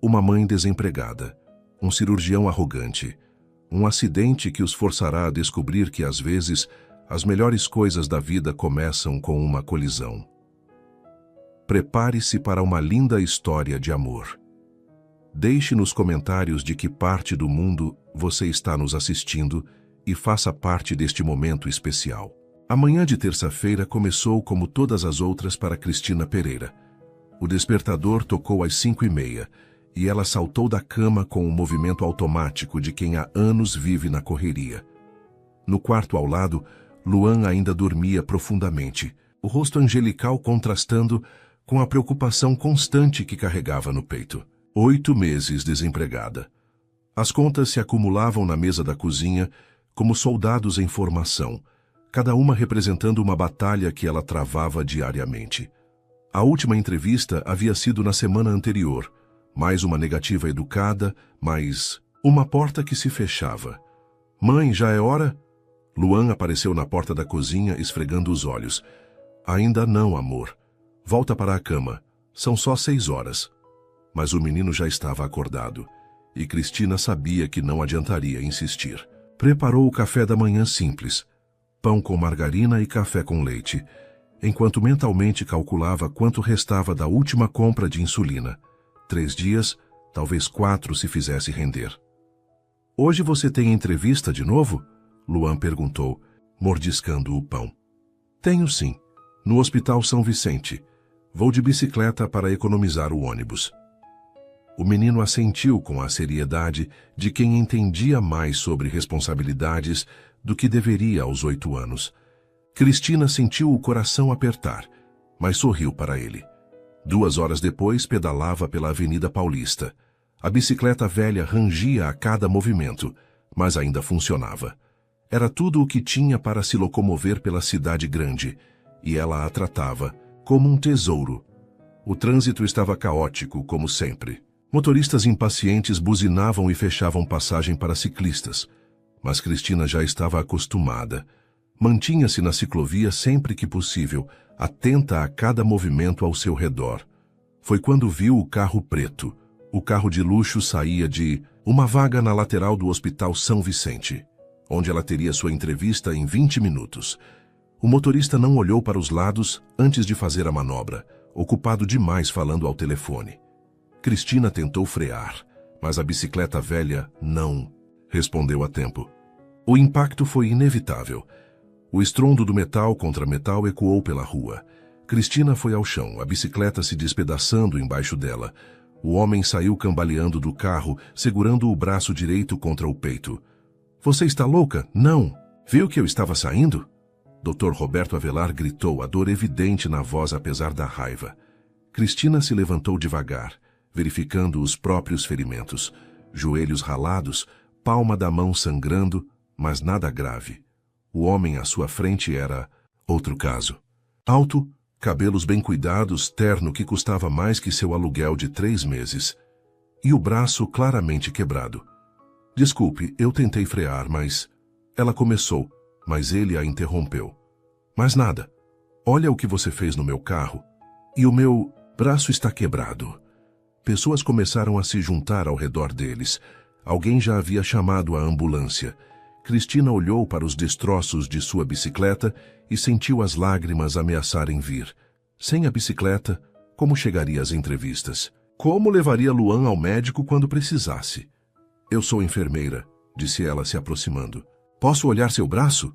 Uma mãe desempregada, um cirurgião arrogante, um acidente que os forçará a descobrir que, às vezes, as melhores coisas da vida começam com uma colisão. Prepare-se para uma linda história de amor. Deixe nos comentários de que parte do mundo você está nos assistindo e faça parte deste momento especial. A manhã de terça-feira começou como todas as outras para Cristina Pereira. O despertador tocou às 5h30 e ela saltou da cama com o movimento automático de quem há anos vive na correria. No quarto ao lado, Luan ainda dormia profundamente, o rosto angelical contrastando com a preocupação constante que carregava no peito. 8 meses desempregada. As contas se acumulavam na mesa da cozinha como soldados em formação, cada uma representando uma batalha que ela travava diariamente. A última entrevista havia sido na semana anterior, mais uma negativa educada, mais uma porta que se fechava. Mãe, já é hora? Luan apareceu na porta da cozinha, esfregando os olhos. Ainda não, amor. Volta para a cama. São só 6 horas. Mas o menino já estava acordado, e Cristina sabia que não adiantaria insistir. Preparou o café da manhã simples, pão com margarina e café com leite, enquanto mentalmente calculava quanto restava da última compra de insulina. 3 dias, talvez 4 se fizesse render. Hoje você tem entrevista de novo? Luan perguntou, mordiscando o pão. Tenho sim, no Hospital São Vicente. Vou de bicicleta para economizar o ônibus. O menino assentiu com a seriedade de quem entendia mais sobre responsabilidades do que deveria aos 8 anos. Cristina sentiu o coração apertar, mas sorriu para ele. 2 horas depois, pedalava pela Avenida Paulista. A bicicleta velha rangia a cada movimento, mas ainda funcionava. Era tudo o que tinha para se locomover pela cidade grande, e ela a tratava como um tesouro. O trânsito estava caótico, como sempre. Motoristas impacientes buzinavam e fechavam passagem para ciclistas, mas Cristina já estava acostumada. Mantinha-se na ciclovia sempre que possível, atenta a cada movimento ao seu redor. Foi quando viu o carro preto. O carro de luxo saía de uma vaga na lateral do Hospital São Vicente, onde ela teria sua entrevista em 20 minutos. O motorista não olhou para os lados antes de fazer a manobra, ocupado demais falando ao telefone. Cristina tentou frear, mas a bicicleta velha não respondeu a tempo. O impacto foi inevitável. O estrondo do metal contra metal ecoou pela rua. Cristina foi ao chão, a bicicleta se despedaçando embaixo dela. O homem saiu cambaleando do carro, segurando o braço direito contra o peito. Você está louca? Não! Viu que eu estava saindo? Dr. Roberto Avelar gritou, a dor evidente na voz apesar da raiva. Cristina se levantou devagar, verificando os próprios ferimentos. Joelhos ralados, palma da mão sangrando, mas nada grave. O homem à sua frente era outro caso. Alto, cabelos bem cuidados, terno que custava mais que seu aluguel de 3 meses. E o braço claramente quebrado. Desculpe, eu tentei frear, mas... Ela começou, mas ele a interrompeu. Mas nada. Olha o que você fez no meu carro. E o meu braço está quebrado. Pessoas começaram a se juntar ao redor deles. Alguém já havia chamado a ambulância. Cristina olhou para os destroços de sua bicicleta e sentiu as lágrimas ameaçarem vir. Sem a bicicleta, como chegaria às entrevistas? Como levaria Luan ao médico quando precisasse? Eu sou enfermeira, disse ela se aproximando. Posso olhar seu braço?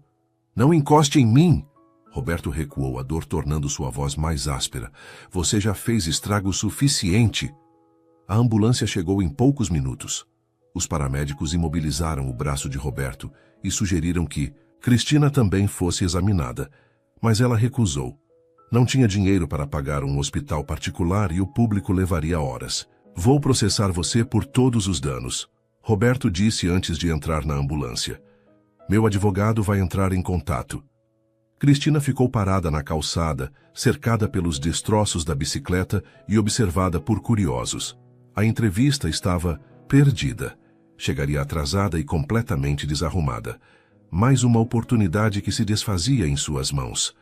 Não encoste em mim! Roberto recuou, a dor tornando sua voz mais áspera. Você já fez estrago suficiente. A ambulância chegou em poucos minutos. Os paramédicos imobilizaram o braço de Roberto e sugeriram que Cristina também fosse examinada, mas ela recusou. Não tinha dinheiro para pagar um hospital particular e o público levaria horas. Vou processar você por todos os danos, Roberto disse antes de entrar na ambulância. Meu advogado vai entrar em contato. Cristina ficou parada na calçada, cercada pelos destroços da bicicleta e observada por curiosos. A entrevista estava perdida. Chegaria atrasada e completamente desarrumada. Mais uma oportunidade que se desfazia em suas mãos.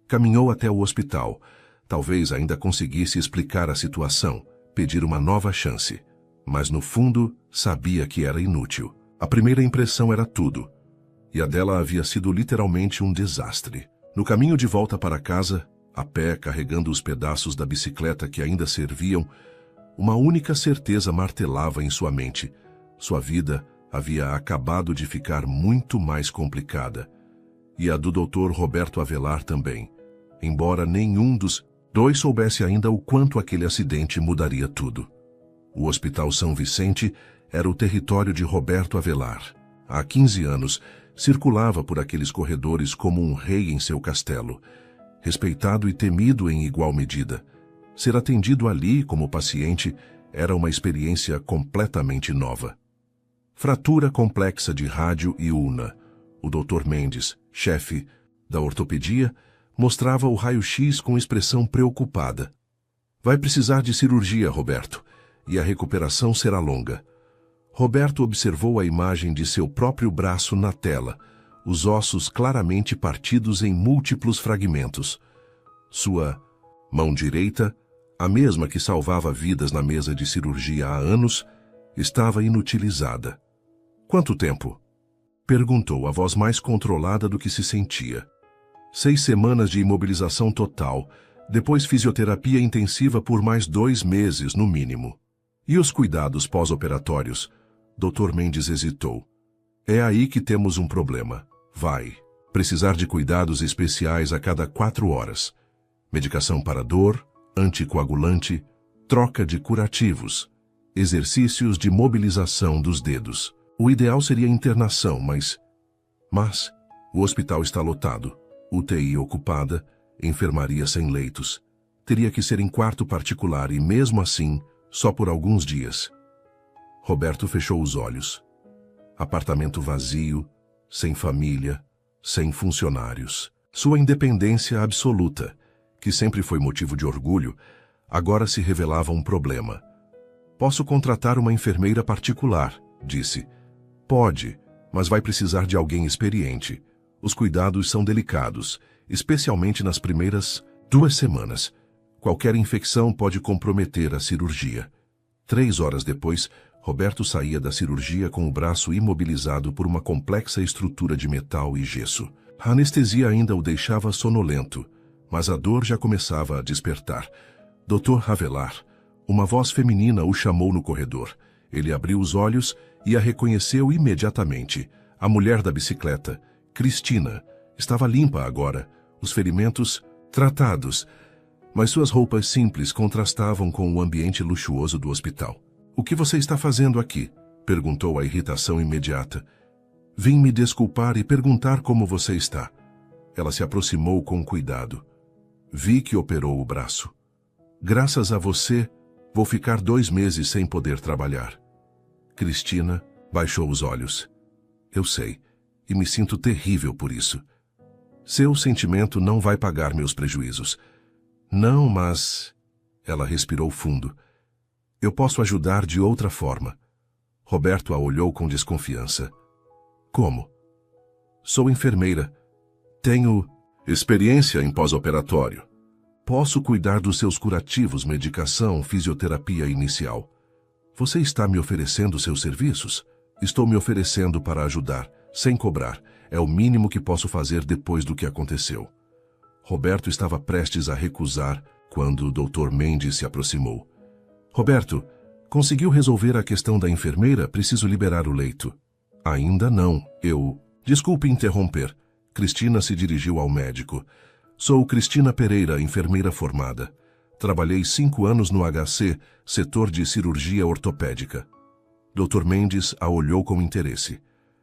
Caminhou até o hospital. Talvez ainda conseguisse explicar a situação, pedir uma nova chance. mas no fundo sabia que era inútil. A primeira impressão era tudo, e a dela havia sido literalmente um desastre. No caminho de volta para casa, a pé, carregando os pedaços da bicicleta que ainda serviam, uma única certeza martelava em sua mente. Sua vida havia acabado de ficar muito mais complicada. E a do Dr. Roberto Avelar também, embora nenhum dos dois soubesse ainda o quanto aquele acidente mudaria tudo. O Hospital São Vicente era o território de Roberto Avelar. Há 15 anos, circulava por aqueles corredores como um rei em seu castelo, respeitado e temido em igual medida. Ser atendido ali como paciente era uma experiência completamente nova. Fratura complexa de rádio e ulna. O Dr. Mendes, chefe da ortopedia, mostrava o raio-x com expressão preocupada. Vai precisar de cirurgia, Roberto, e a recuperação será longa. Roberto observou a imagem de seu próprio braço na tela, os ossos claramente partidos em múltiplos fragmentos. Sua mão direita, a mesma que salvava vidas na mesa de cirurgia há anos, estava inutilizada. Quanto tempo? Perguntou a voz mais controlada do que se sentia. 6 semanas de imobilização total, depois fisioterapia intensiva por mais 2 meses, no mínimo. E os cuidados pós-operatórios? Dr. Mendes hesitou. É aí que temos um problema. Vai precisar de cuidados especiais a cada 4 horas. Medicação para dor, anticoagulante, troca de curativos, exercícios de mobilização dos dedos. O ideal seria internação, mas o hospital está lotado, UTI ocupada, enfermaria sem leitos. Teria que ser em quarto particular e, mesmo assim, só por alguns dias. Roberto fechou os olhos. Apartamento vazio, sem família, sem funcionários. Sua independência absoluta, que sempre foi motivo de orgulho, agora se revelava um problema. Posso contratar uma enfermeira particular, disse. Pode, mas vai precisar de alguém experiente. Os cuidados são delicados, especialmente nas primeiras 2 semanas. Qualquer infecção pode comprometer a cirurgia. 3 horas depois, Roberto saía da cirurgia com o braço imobilizado por uma complexa estrutura de metal e gesso. A anestesia ainda o deixava sonolento, mas a dor já começava a despertar. Dr. Avelar, uma voz feminina o chamou no corredor. Ele abriu os olhos e a reconheceu imediatamente. A mulher da bicicleta, Cristina, estava limpa agora, os ferimentos tratados, mas suas roupas simples contrastavam com o ambiente luxuoso do hospital. O que você está fazendo aqui? Perguntou a irritação imediata. Vim me desculpar e perguntar como você está. Ela se aproximou com cuidado. Vi que operou o braço. Graças a você, vou ficar 2 meses sem poder trabalhar. Cristina baixou os olhos. Eu sei, e me sinto terrível por isso. Seu sentimento não vai pagar meus prejuízos. Não, mas... Ela respirou fundo. Eu posso ajudar de outra forma. Roberto a olhou com desconfiança. Como? Sou enfermeira. Tenho experiência em pós-operatório. Posso cuidar dos seus curativos, medicação, fisioterapia inicial. Você está me oferecendo seus serviços? Estou me oferecendo para ajudar, sem cobrar. É o mínimo que posso fazer depois do que aconteceu. Roberto estava prestes a recusar quando o Dr. Mendes se aproximou. Roberto, conseguiu resolver a questão da enfermeira? Preciso liberar o leito. Ainda não. Desculpe interromper. Cristina se dirigiu ao médico. Sou Cristina Pereira, enfermeira formada. Trabalhei 5 anos no HC, setor de cirurgia ortopédica. Dr. Mendes a olhou com interesse.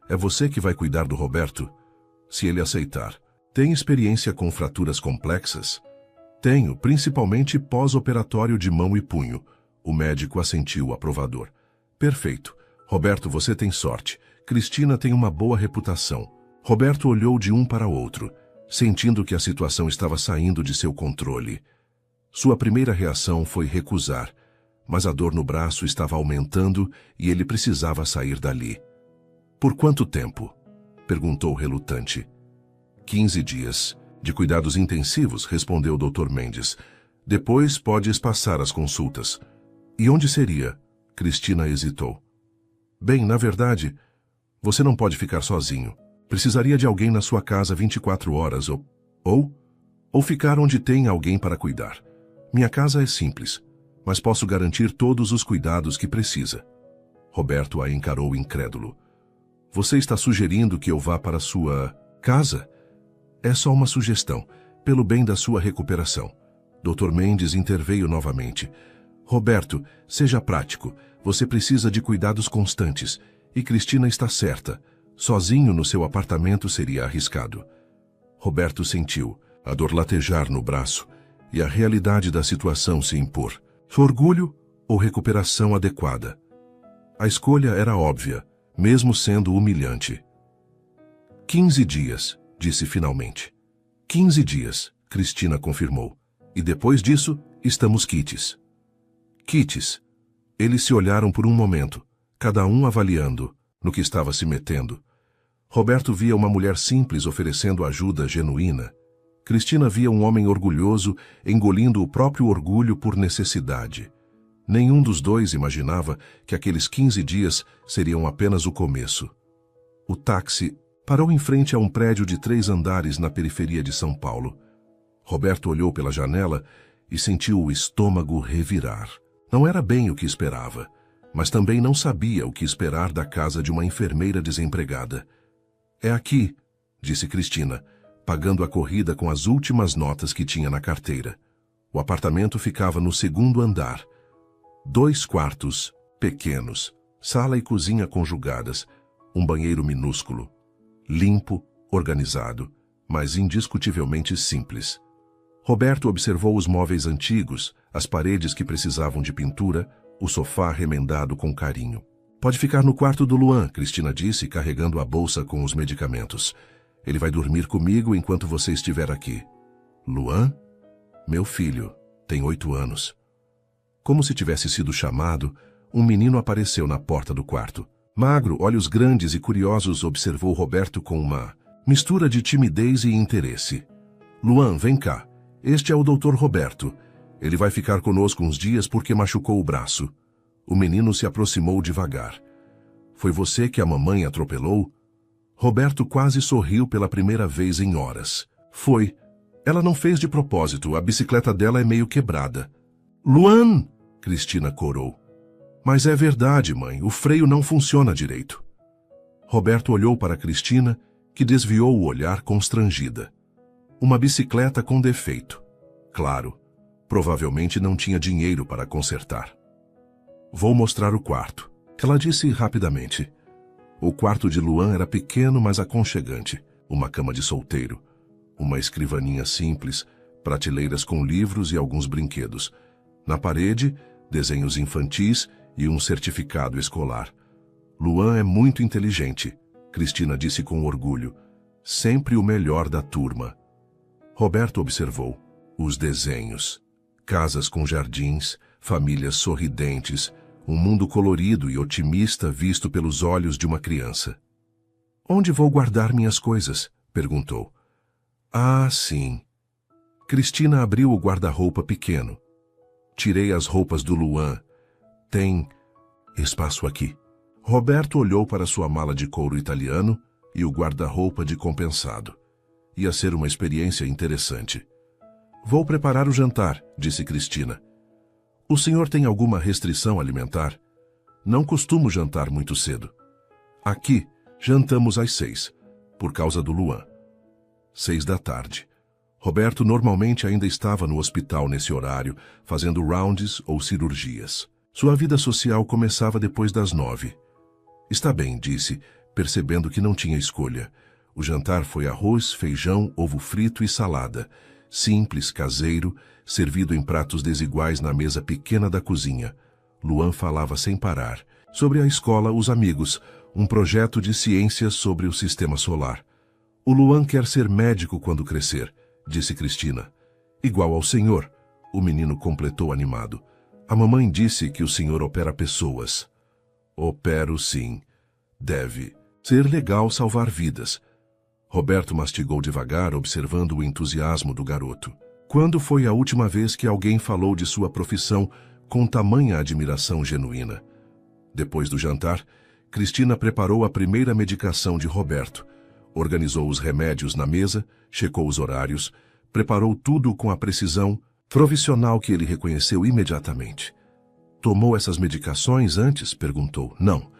É você que vai cuidar do Roberto? Se ele aceitar. Tem experiência com fraturas complexas? Tenho, principalmente pós-operatório de mão e punho. O médico assentiu aprovador. Perfeito. Roberto, você tem sorte. Cristina tem uma boa reputação. Roberto olhou de um para outro, sentindo que a situação estava saindo de seu controle. Sua primeira reação foi recusar, mas a dor no braço estava aumentando e ele precisava sair dali. Por quanto tempo? Perguntou relutante. 15 dias. De cuidados intensivos, respondeu o Dr. Mendes. Depois podes passar as consultas. E onde seria? Cristina hesitou. Bem, na verdade, você não pode ficar sozinho. Precisaria de alguém na sua casa 24 horas ou ficar onde tem alguém para cuidar. Minha casa é simples, mas posso garantir todos os cuidados que precisa. Roberto a encarou incrédulo. Você está sugerindo que eu vá para sua casa? É só uma sugestão, pelo bem da sua recuperação. Dr. Mendes interveio novamente. Roberto, seja prático. Você precisa de cuidados constantes. E Cristina está certa. Sozinho no seu apartamento seria arriscado. Roberto sentiu a dor latejar no braço e a realidade da situação se impor. Orgulho ou recuperação adequada? A escolha era óbvia, mesmo sendo humilhante. 15 dias, disse finalmente. 15 dias, Cristina confirmou. E depois disso, estamos quites. Quites. Eles se olharam por um momento, cada um avaliando no que estava se metendo. Roberto via uma mulher simples oferecendo ajuda genuína. Cristina via um homem orgulhoso engolindo o próprio orgulho por necessidade. Nenhum dos dois imaginava que aqueles 15 dias seriam apenas o começo. O táxi parou em frente a um prédio de 3 andares na periferia de São Paulo. Roberto olhou pela janela e sentiu o estômago revirar. Não era bem o que esperava, mas também não sabia o que esperar da casa de uma enfermeira desempregada. É aqui, disse Cristina, pagando a corrida com as últimas notas que tinha na carteira. O apartamento ficava no 2º andar. 2 quartos, pequenos, sala e cozinha conjugadas, um banheiro minúsculo. Limpo, organizado, mas indiscutivelmente simples. Roberto observou os móveis antigos, as paredes que precisavam de pintura, o sofá remendado com carinho. Pode ficar no quarto do Luan, Cristina disse, carregando a bolsa com os medicamentos. Ele vai dormir comigo enquanto você estiver aqui. Luan? Meu filho, tem 8 anos. Como se tivesse sido chamado, um menino apareceu na porta do quarto. Magro, olhos grandes e curiosos, observou Roberto com uma mistura de timidez e interesse. Luan, vem cá. Este é o Dr. Roberto. Ele vai ficar conosco uns dias porque machucou o braço. O menino se aproximou devagar. Foi você que a mamãe atropelou? Roberto quase sorriu pela primeira vez em horas. Foi. Ela não fez de propósito, a bicicleta dela é meio quebrada. Luan! Cristina corou. Mas é verdade, mãe, o freio não funciona direito. Roberto olhou para Cristina, que desviou o olhar constrangida. Uma bicicleta com defeito. Claro, provavelmente não tinha dinheiro para consertar. Vou mostrar o quarto, ela disse rapidamente. O quarto de Luan era pequeno, mas aconchegante. Uma cama de solteiro, uma escrivaninha simples, prateleiras com livros e alguns brinquedos. Na parede, desenhos infantis e um certificado escolar. Luan é muito inteligente, Cristina disse com orgulho. Sempre o melhor da turma. Roberto observou os desenhos. Casas com jardins, famílias sorridentes, um mundo colorido e otimista visto pelos olhos de uma criança. Onde vou guardar minhas coisas? Perguntou. Ah, sim. Cristina abriu o guarda-roupa pequeno. Tirei as roupas do Luan. Tem espaço aqui. Roberto olhou para sua mala de couro italiano e o guarda-roupa de compensado. Ia ser uma experiência interessante. Vou preparar o jantar, disse Cristina. O senhor tem alguma restrição alimentar? Não costumo jantar muito cedo. Aqui, jantamos às 6, por causa do Luan. 6 da tarde. Roberto normalmente ainda estava no hospital nesse horário, fazendo rounds ou cirurgias. Sua vida social começava depois das 9. Está bem, disse, percebendo que não tinha escolha. O jantar foi arroz, feijão, ovo frito e salada. Simples, caseiro, servido em pratos desiguais na mesa pequena da cozinha. Luan falava sem parar. Sobre a escola, os amigos, um projeto de ciências sobre o sistema solar. O Luan quer ser médico quando crescer, disse Cristina. Igual ao senhor, o menino completou animado. A mamãe disse que o senhor opera pessoas. Opero sim. Deve ser legal salvar vidas. Roberto mastigou devagar, observando o entusiasmo do garoto. Quando foi a última vez que alguém falou de sua profissão com tamanha admiração genuína? Depois do jantar, Cristina preparou a primeira medicação de Roberto, organizou os remédios na mesa, checou os horários, preparou tudo com a precisão profissional que ele reconheceu imediatamente. Tomou essas medicações antes? Perguntou. Não.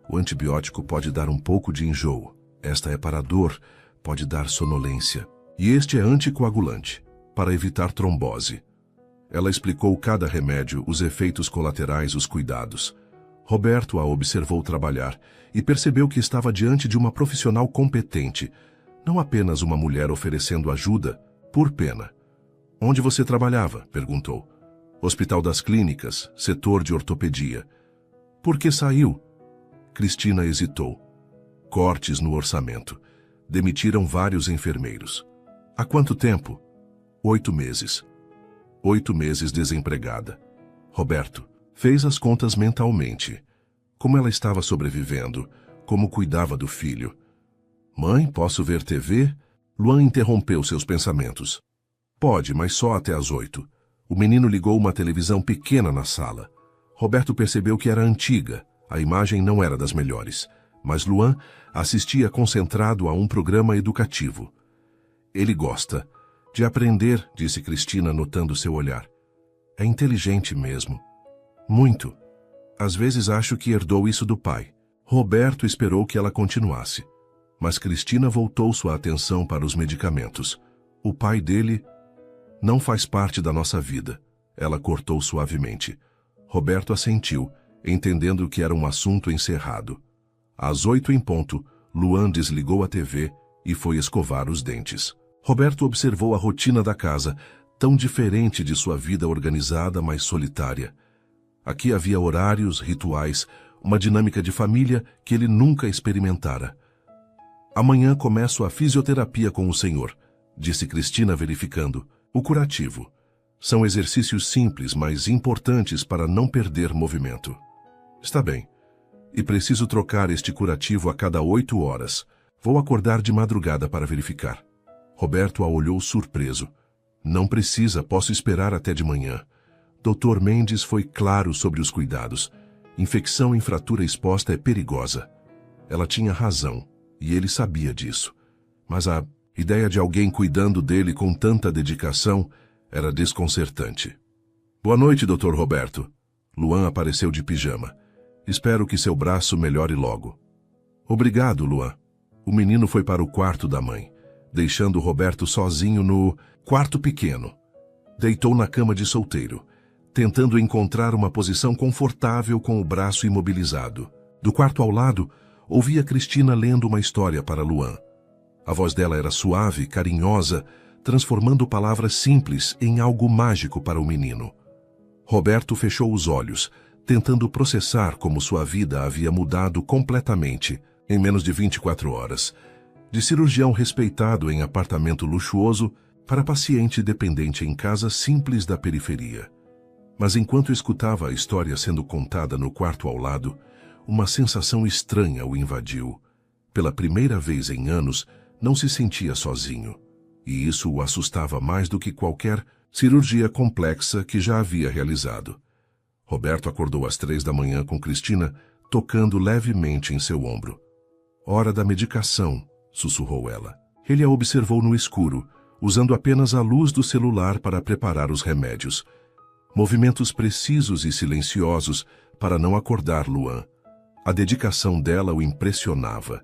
O antibiótico pode dar um pouco de enjoo. Esta é para dor, pode dar sonolência. E este é anticoagulante, para evitar trombose. Ela explicou cada remédio, os efeitos colaterais, os cuidados. Roberto a observou trabalhar e percebeu que estava diante de uma profissional competente, não apenas uma mulher oferecendo ajuda, por pena. Onde você trabalhava? Perguntou. Hospital das Clínicas, setor de ortopedia. Por que saiu? Cristina hesitou. Cortes no orçamento. Demitiram vários enfermeiros. Há quanto tempo? 8 meses. 8 meses desempregada. Roberto fez as contas mentalmente. Como ela estava sobrevivendo, como cuidava do filho. Mãe, posso ver TV? Luan interrompeu seus pensamentos. Pode, mas só até às 8. O menino ligou uma televisão pequena na sala. Roberto percebeu que era antiga, a imagem não era das melhores, mas Luan assistia concentrado a um programa educativo. Ele gosta de aprender, disse Cristina, notando seu olhar. É inteligente mesmo. Muito. Às vezes acho que herdou isso do pai. Roberto esperou que ela continuasse, mas Cristina voltou sua atenção para os medicamentos. O pai dele não faz parte da nossa vida. Ela cortou suavemente. Roberto assentiu, entendendo que era um assunto encerrado. Às 8 em ponto, Luan desligou a TV e foi escovar os dentes. Roberto observou a rotina da casa, tão diferente de sua vida organizada, mas solitária. Aqui havia horários, rituais, uma dinâmica de família que ele nunca experimentara. Amanhã começo a fisioterapia com o senhor, disse Cristina, verificando. O curativo. São exercícios simples, mas importantes para não perder movimento. Está bem. E preciso trocar este curativo a cada 8 horas. Vou acordar de madrugada para verificar. Roberto a olhou surpreso. Não precisa, posso esperar até de manhã. Dr. Mendes foi claro sobre os cuidados. Infecção em fratura exposta é perigosa. Ela tinha razão, e ele sabia disso. Mas a ideia de alguém cuidando dele com tanta dedicação era desconcertante. Boa noite, Dr. Roberto. Luan apareceu de pijama. Espero que seu braço melhore logo. Obrigado, Luan. O menino foi para o quarto da mãe, deixando Roberto sozinho no quarto pequeno. Deitou na cama de solteiro, tentando encontrar uma posição confortável com o braço imobilizado. Do quarto ao lado, ouvia Cristina lendo uma história para Luan. A voz dela era suave, carinhosa, transformando palavras simples em algo mágico para o menino. Roberto fechou os olhos, tentando processar como sua vida havia mudado completamente em menos de 24 horas. De cirurgião respeitado em apartamento luxuoso para paciente dependente em casa simples da periferia. Mas enquanto escutava a história sendo contada no quarto ao lado, uma sensação estranha o invadiu. Pela primeira vez em anos, não se sentia sozinho, e isso o assustava mais do que qualquer cirurgia complexa que já havia realizado. Roberto acordou às 3 da manhã com Cristina tocando levemente em seu ombro. Hora da medicação, sussurrou ela. Ele a observou no escuro, usando apenas a luz do celular para preparar os remédios. Movimentos precisos e silenciosos para não acordar Luan. A dedicação dela o impressionava.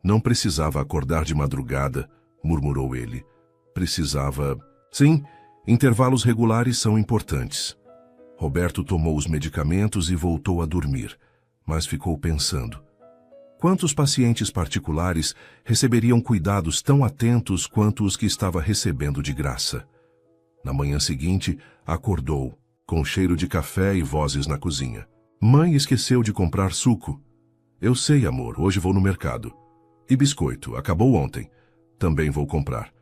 Não precisava acordar de madrugada, murmurou ele. Precisava... Sim, intervalos regulares são importantes. Roberto tomou os medicamentos e voltou a dormir, mas ficou pensando. Quantos pacientes particulares receberiam cuidados tão atentos quanto os que estava recebendo de graça? Na manhã seguinte, acordou, com cheiro de café e vozes na cozinha. Mãe esqueceu de comprar suco. Eu sei, amor, hoje vou no mercado. E biscoito, acabou ontem. Também vou comprar.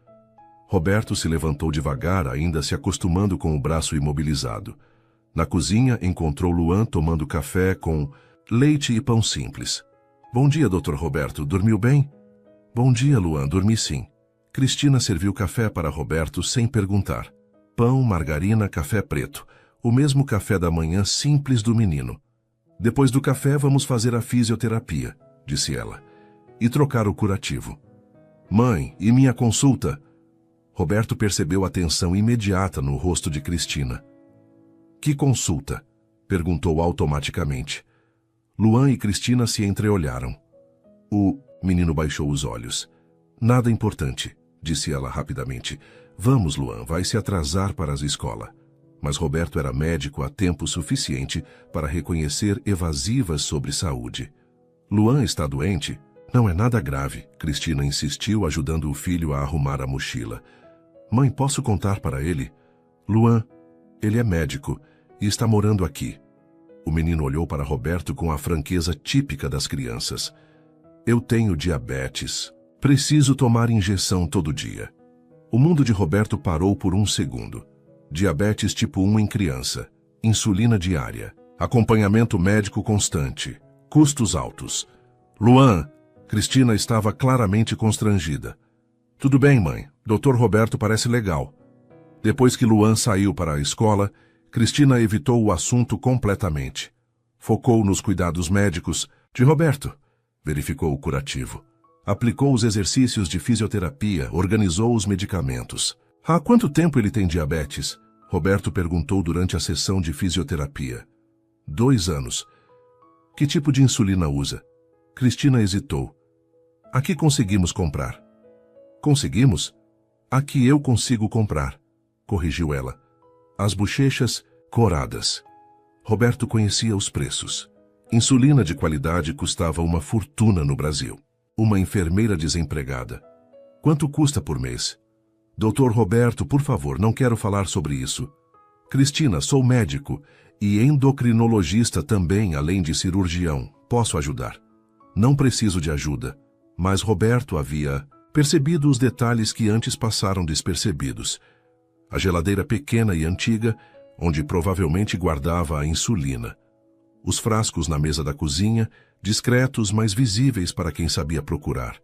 Roberto se levantou devagar, ainda se acostumando com o braço imobilizado. Na cozinha, encontrou Luan tomando café com leite e pão simples. Bom dia, Dr. Roberto. Dormiu bem? Bom dia, Luan. Dormi sim. Cristina serviu café para Roberto sem perguntar. Pão, margarina, café preto. O mesmo café da manhã simples do menino. Depois do café, vamos fazer a fisioterapia, disse ela, e trocar o curativo. Mãe, e minha consulta? Roberto percebeu a tensão imediata no rosto de Cristina. Que consulta? Perguntou automaticamente. Luan e Cristina se entreolharam. O menino baixou os olhos. Nada importante, disse ela rapidamente. Vamos, Luan, vai se atrasar para a escola. Mas Roberto era médico há tempo suficiente para reconhecer evasivas sobre saúde. Luan está doente? Não é nada grave, Cristina insistiu, ajudando o filho a arrumar a mochila. Mãe, posso contar para ele? Luan, ele é médico e está morando aqui. O menino olhou para Roberto com a franqueza típica das crianças. Eu tenho diabetes. Preciso tomar injeção todo dia. O mundo de Roberto parou por um segundo. Diabetes tipo 1 em criança. Insulina diária. Acompanhamento médico constante. Custos altos. Luan, Cristina estava claramente constrangida. Tudo bem, mãe. Dr. Roberto parece legal. Depois que Luan saiu para a escola, Cristina evitou o assunto completamente. Focou nos cuidados médicos de Roberto. Verificou o curativo. Aplicou os exercícios de fisioterapia, organizou os medicamentos. Há quanto tempo ele tem diabetes? Roberto perguntou durante a sessão de fisioterapia. 2 anos. Que tipo de insulina usa? Cristina hesitou. Aqui conseguimos comprar. Conseguimos? Aqui eu consigo comprar, corrigiu ela. As bochechas coradas. Roberto conhecia os preços. Insulina de qualidade custava uma fortuna no Brasil. Uma enfermeira desempregada. Quanto custa por mês? Doutor Roberto, por favor, não quero falar sobre isso. Cristina, sou médico e endocrinologista também, além de cirurgião. Posso ajudar. Não preciso de ajuda. Mas Roberto havia percebido os detalhes que antes passaram despercebidos. A geladeira pequena e antiga, onde provavelmente guardava a insulina. Os frascos na mesa da cozinha, discretos, mas visíveis para quem sabia procurar.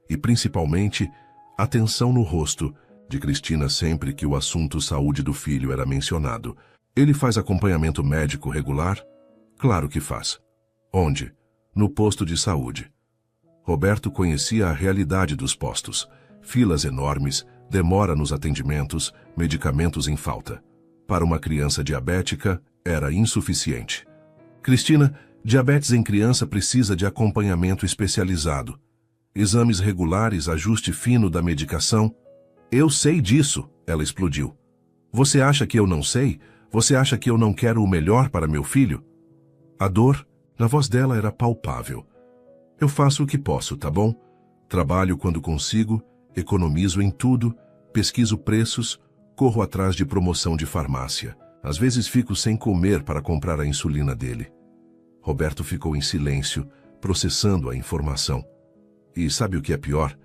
E, principalmente, a tensão no rosto de Cristina sempre que o assunto saúde do filho era mencionado. Ele faz acompanhamento médico regular? Claro que faz. Onde? No posto de saúde. Roberto conhecia a realidade dos postos. Filas enormes, demora nos atendimentos, medicamentos em falta. Para uma criança diabética, era insuficiente. Cristina, diabetes em criança precisa de acompanhamento especializado. Exames regulares, ajuste fino da medicação. Eu sei disso, ela explodiu. Você acha que eu não sei? Você acha que eu não quero o melhor para meu filho? A dor na voz dela era palpável. Eu faço o que posso, tá bom? Trabalho quando consigo, economizo em tudo, pesquiso preços, corro atrás de promoção de farmácia. Às vezes fico sem comer para comprar a insulina dele. Roberto ficou em silêncio, processando a informação. E sabe o que é pior?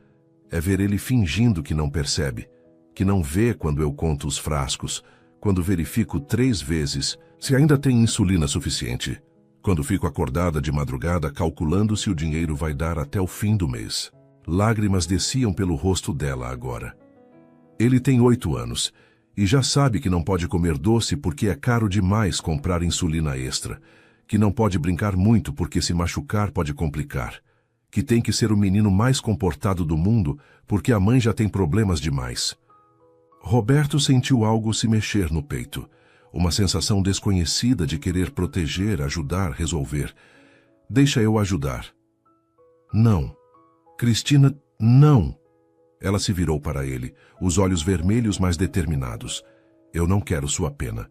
É ver ele fingindo que não percebe, que não vê quando eu conto os frascos, quando verifico 3 vezes se ainda tem insulina suficiente, quando fico acordada de madrugada calculando se o dinheiro vai dar até o fim do mês. Lágrimas desciam pelo rosto dela agora. Ele tem 8 anos e já sabe que não pode comer doce porque é caro demais comprar insulina extra, que não pode brincar muito porque se machucar pode complicar, que tem que ser o menino mais comportado do mundo porque a mãe já tem problemas demais. Roberto sentiu algo se mexer no peito, uma sensação desconhecida de querer proteger, ajudar, resolver. Deixa eu ajudar. Não. Cristina, não. Ela se virou para ele, os olhos vermelhos mas determinados. Eu não quero sua pena.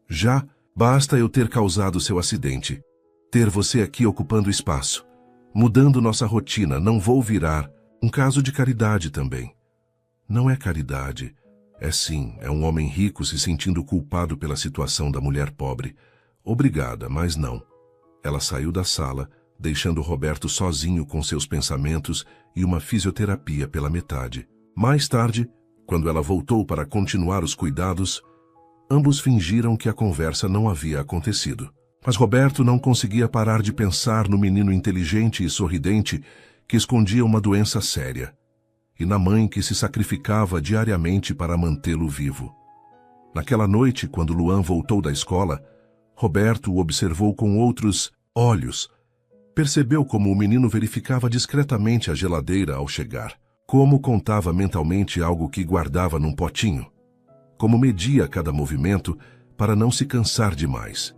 Já basta eu ter causado seu acidente. Ter você aqui ocupando espaço. Mudando nossa rotina, não vou virar. Um caso de caridade também. Não é caridade. É sim, é um homem rico se sentindo culpado pela situação da mulher pobre. Obrigada, mas não. Ela saiu da sala, deixando Roberto sozinho com seus pensamentos e uma fisioterapia pela metade. Mais tarde, quando ela voltou para continuar os cuidados, ambos fingiram que a conversa não havia acontecido. Mas Roberto não conseguia parar de pensar no menino inteligente e sorridente que escondia uma doença séria, e na mãe que se sacrificava diariamente para mantê-lo vivo. Naquela noite, quando Luan voltou da escola, Roberto o observou com outros olhos. Percebeu como o menino verificava discretamente a geladeira ao chegar, como contava mentalmente algo que guardava num potinho, como media cada movimento para não se cansar demais.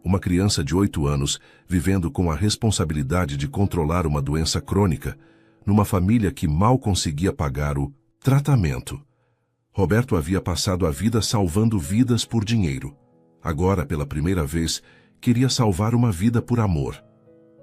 Uma criança de 8 anos vivendo com a responsabilidade de controlar uma doença crônica, numa família que mal conseguia pagar o tratamento. Roberto havia passado a vida salvando vidas por dinheiro. Agora, pela primeira vez, queria salvar uma vida por amor.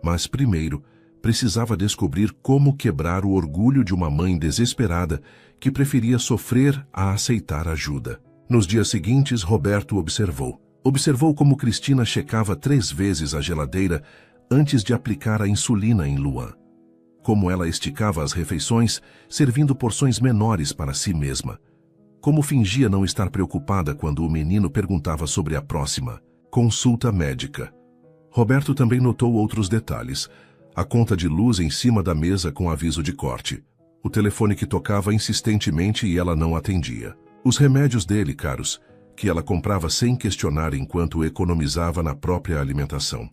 Mas primeiro, precisava descobrir como quebrar o orgulho de uma mãe desesperada que preferia sofrer a aceitar ajuda. Nos dias seguintes, Roberto observou como Cristina checava 3 vezes a geladeira antes de aplicar a insulina em Luan. Como ela esticava as refeições, servindo porções menores para si mesma. Como fingia não estar preocupada quando o menino perguntava sobre a próxima consulta médica. Roberto também notou outros detalhes. A conta de luz em cima da mesa com aviso de corte. O telefone que tocava insistentemente e ela não atendia. Os remédios dele, caros, que ela comprava sem questionar enquanto economizava na própria alimentação.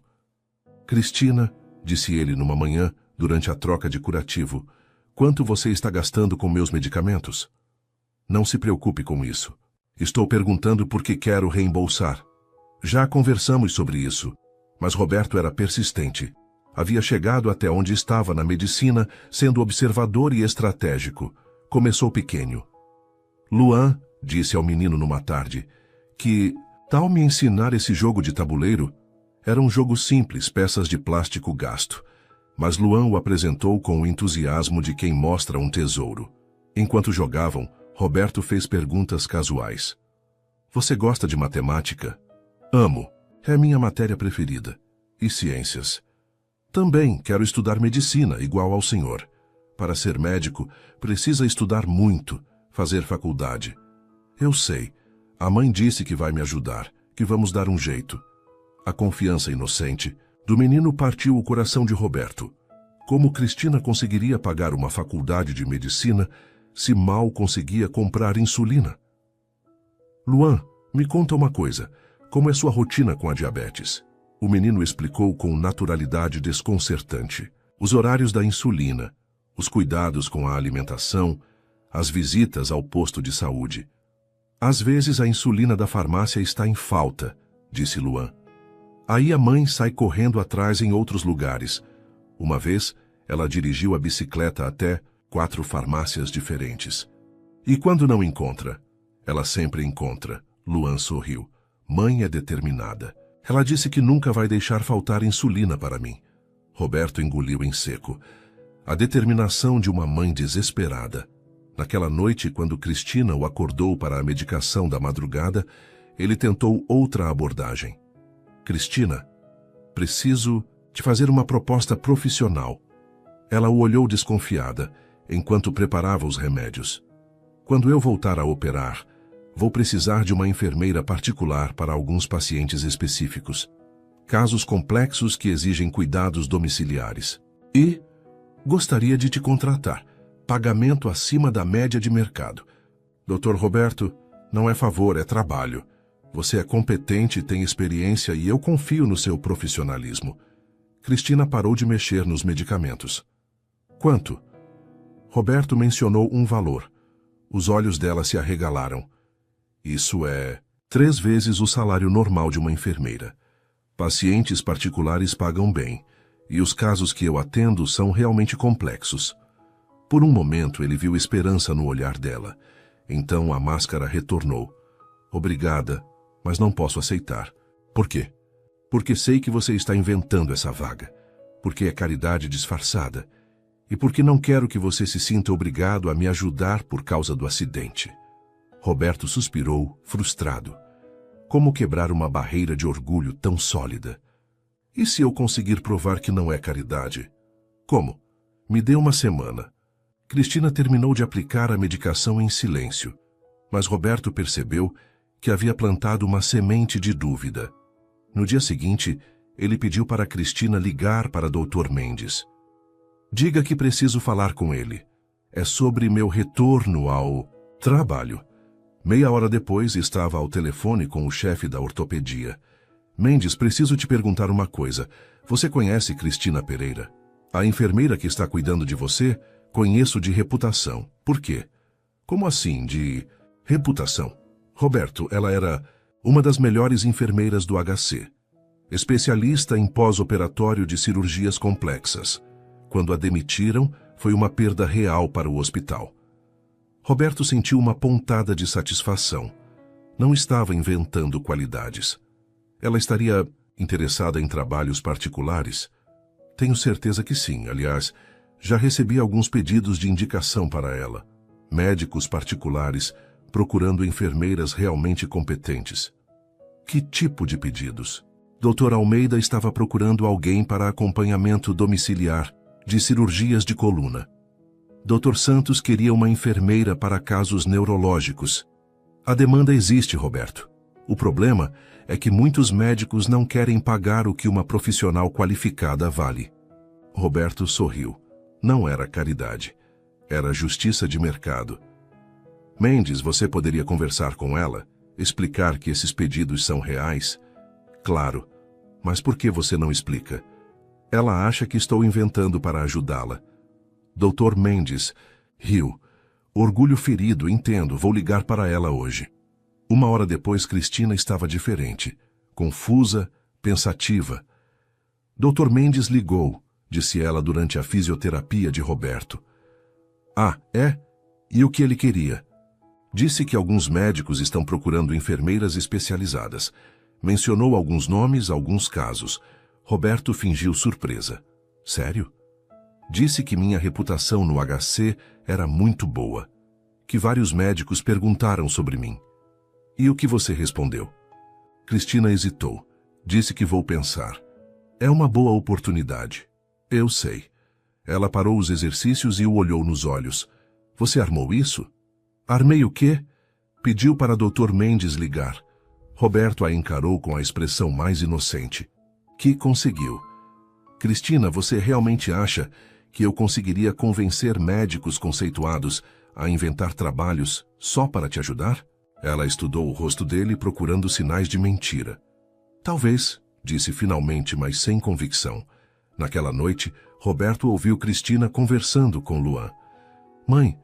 Cristina, disse ele numa manhã, durante a troca de curativo, quanto você está gastando com meus medicamentos? Não se preocupe com isso. Estou perguntando porque quero reembolsar. Já conversamos sobre isso, mas Roberto era persistente. Havia chegado até onde estava na medicina, sendo observador e estratégico. Começou pequeno. Luan, disse ao menino numa tarde, que, tal me ensinar esse jogo de tabuleiro, era um jogo simples, peças de plástico gasto. Mas Luan o apresentou com o entusiasmo de quem mostra um tesouro. Enquanto jogavam, Roberto fez perguntas casuais. Você gosta de matemática? Amo. É minha matéria preferida. E ciências? Também quero estudar medicina, igual ao senhor. Para ser médico, precisa estudar muito, fazer faculdade. Eu sei. A mãe disse que vai me ajudar, que vamos dar um jeito. A confiança inocente do menino partiu o coração de Roberto. Como Cristina conseguiria pagar uma faculdade de medicina se mal conseguia comprar insulina? Luan, me conta uma coisa. Como é sua rotina com a diabetes? O menino explicou com naturalidade desconcertante. Os horários da insulina, os cuidados com a alimentação, as visitas ao posto de saúde. Às vezes a insulina da farmácia está em falta, disse Luan. Aí a mãe sai correndo atrás em outros lugares. Uma vez, ela dirigiu a bicicleta até 4 farmácias diferentes. E quando não encontra? Ela sempre encontra. Luan sorriu. Mãe é determinada. Ela disse que nunca vai deixar faltar insulina para mim. Roberto engoliu em seco. A determinação de uma mãe desesperada. Naquela noite, quando Cristina o acordou para a medicação da madrugada, ele tentou outra abordagem. Cristina, preciso te fazer uma proposta profissional. Ela o olhou desconfiada, enquanto preparava os remédios. Quando eu voltar a operar, vou precisar de uma enfermeira particular para alguns pacientes específicos. Casos complexos que exigem cuidados domiciliares. E gostaria de te contratar. Pagamento acima da média de mercado. Dr. Roberto, não é favor, é trabalho. Você é competente, tem experiência e eu confio no seu profissionalismo. Cristina parou de mexer nos medicamentos. Quanto? Roberto mencionou um valor. Os olhos dela se arregalaram. Isso é 3 vezes o salário normal de uma enfermeira. Pacientes particulares pagam bem, e os casos que eu atendo são realmente complexos. Por um momento ele viu esperança no olhar dela. Então a máscara retornou. Obrigada, mas não posso aceitar. Por quê? Porque sei que você está inventando essa vaga. Porque é caridade disfarçada. E porque não quero que você se sinta obrigado a me ajudar por causa do acidente. Roberto suspirou, frustrado. Como quebrar uma barreira de orgulho tão sólida? E se eu conseguir provar que não é caridade? Como? Me dê uma semana. Cristina terminou de aplicar a medicação em silêncio, mas Roberto percebeu que havia plantado uma semente de dúvida. No dia seguinte, ele pediu para Cristina ligar para Dr. Mendes. Diga que preciso falar com ele. É sobre meu retorno ao trabalho. Meia hora depois, estava ao telefone com o chefe da ortopedia. Mendes, preciso te perguntar uma coisa. Você conhece Cristina Pereira? A enfermeira que está cuidando de você? Conheço de reputação. Por quê? Como assim, de reputação? Roberto, ela era uma das melhores enfermeiras do HC. Especialista em pós-operatório de cirurgias complexas. Quando a demitiram, foi uma perda real para o hospital. Roberto sentiu uma pontada de satisfação. Não estava inventando qualidades. Ela estaria interessada em trabalhos particulares? Tenho certeza que sim. Aliás, já recebi alguns pedidos de indicação para ela. Médicos particulares procurando enfermeiras realmente competentes. Que tipo de pedidos? Dr. Almeida estava procurando alguém para acompanhamento domiciliar de cirurgias de coluna. Dr. Santos queria uma enfermeira para casos neurológicos. A demanda existe, Roberto. O problema é que muitos médicos não querem pagar o que uma profissional qualificada vale. Roberto sorriu. Não era caridade. Era justiça de mercado. Mendes, você poderia conversar com ela? Explicar que esses pedidos são reais? Claro. Mas por que você não explica? Ela acha que estou inventando para ajudá-la. Dr. Mendes riu. Orgulho ferido, entendo. Vou ligar para ela hoje. Uma hora depois, Cristina estava diferente. Confusa, pensativa. Dr. Mendes ligou, disse ela durante a fisioterapia de Roberto. Ah, é? E o que ele queria? Disse que alguns médicos estão procurando enfermeiras especializadas. Mencionou alguns nomes, alguns casos. Roberto fingiu surpresa. Sério? Disse que minha reputação no HC era muito boa. Que vários médicos perguntaram sobre mim. E o que você respondeu? Cristina hesitou. Disse que vou pensar. É uma boa oportunidade. Eu sei. Ela parou os exercícios e o olhou nos olhos. Você armou isso? Armei o quê? Pediu para Dr. Mendes ligar. Roberto a encarou com a expressão mais inocente. Que conseguiu. Cristina, você realmente acha que eu conseguiria convencer médicos conceituados a inventar trabalhos só para te ajudar? Ela estudou o rosto dele procurando sinais de mentira. Talvez, disse finalmente, mas sem convicção. Naquela noite, Roberto ouviu Cristina conversando com Luan. Mãe,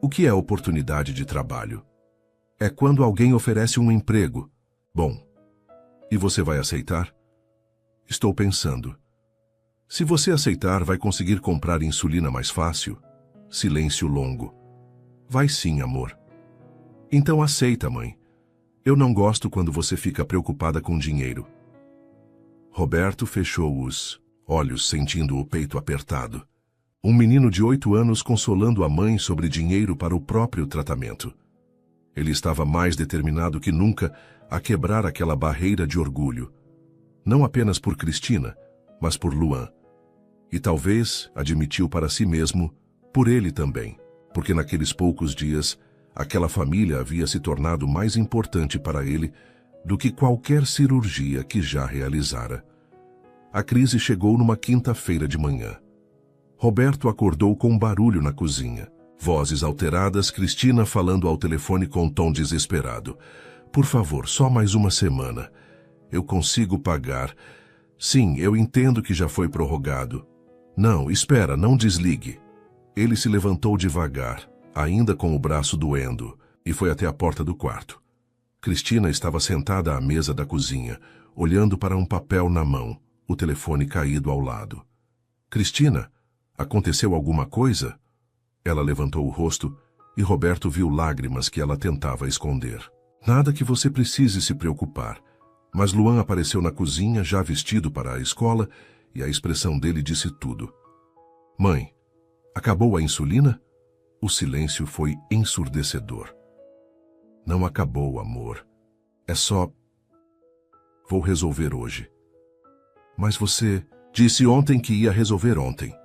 o que é oportunidade de trabalho? É quando alguém oferece um emprego. Bom, e você vai aceitar? Estou pensando. Se você aceitar, vai conseguir comprar insulina mais fácil? Silêncio longo. Vai sim, amor. Então aceita, mãe. Eu não gosto quando você fica preocupada com dinheiro. Roberto fechou os olhos, sentindo o peito apertado. Um menino de 8 anos consolando a mãe sobre dinheiro para o próprio tratamento. Ele estava mais determinado que nunca a quebrar aquela barreira de orgulho. Não apenas por Cristina, mas por Luan. E talvez, admitiu para si mesmo, por ele também, porque naqueles poucos dias, aquela família havia se tornado mais importante para ele do que qualquer cirurgia que já realizara. A crise chegou numa quinta-feira de manhã. Roberto acordou com um barulho na cozinha. Vozes alteradas, Cristina falando ao telefone com um tom desesperado. Por favor, só mais uma semana. Eu consigo pagar. Sim, eu entendo que já foi prorrogado. Não, espera, não desligue. Ele se levantou devagar, ainda com o braço doendo, e foi até a porta do quarto. Cristina estava sentada à mesa da cozinha, olhando para um papel na mão, o telefone caído ao lado. Cristina, aconteceu alguma coisa? Ela levantou o rosto e Roberto viu lágrimas que ela tentava esconder. Nada que você precise se preocupar. Mas Luan apareceu na cozinha, já vestido para a escola, e a expressão dele disse tudo. Mãe, acabou a insulina? O silêncio foi ensurdecedor. Não acabou, amor. É só... Vou resolver hoje. Mas você disse ontem que ia resolver ontem.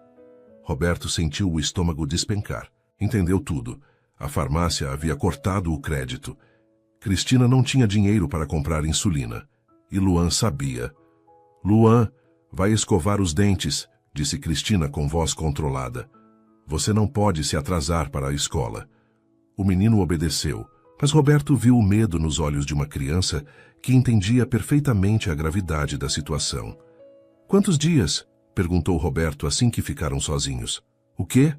Roberto sentiu o estômago despencar. Entendeu tudo. A farmácia havia cortado o crédito. Cristina não tinha dinheiro para comprar insulina. E Luan sabia. Luan, vai escovar os dentes, disse Cristina com voz controlada. Você não pode se atrasar para a escola. O menino obedeceu, mas Roberto viu o medo nos olhos de uma criança que entendia perfeitamente a gravidade da situação. Quantos dias? Perguntou Roberto assim que ficaram sozinhos. O quê?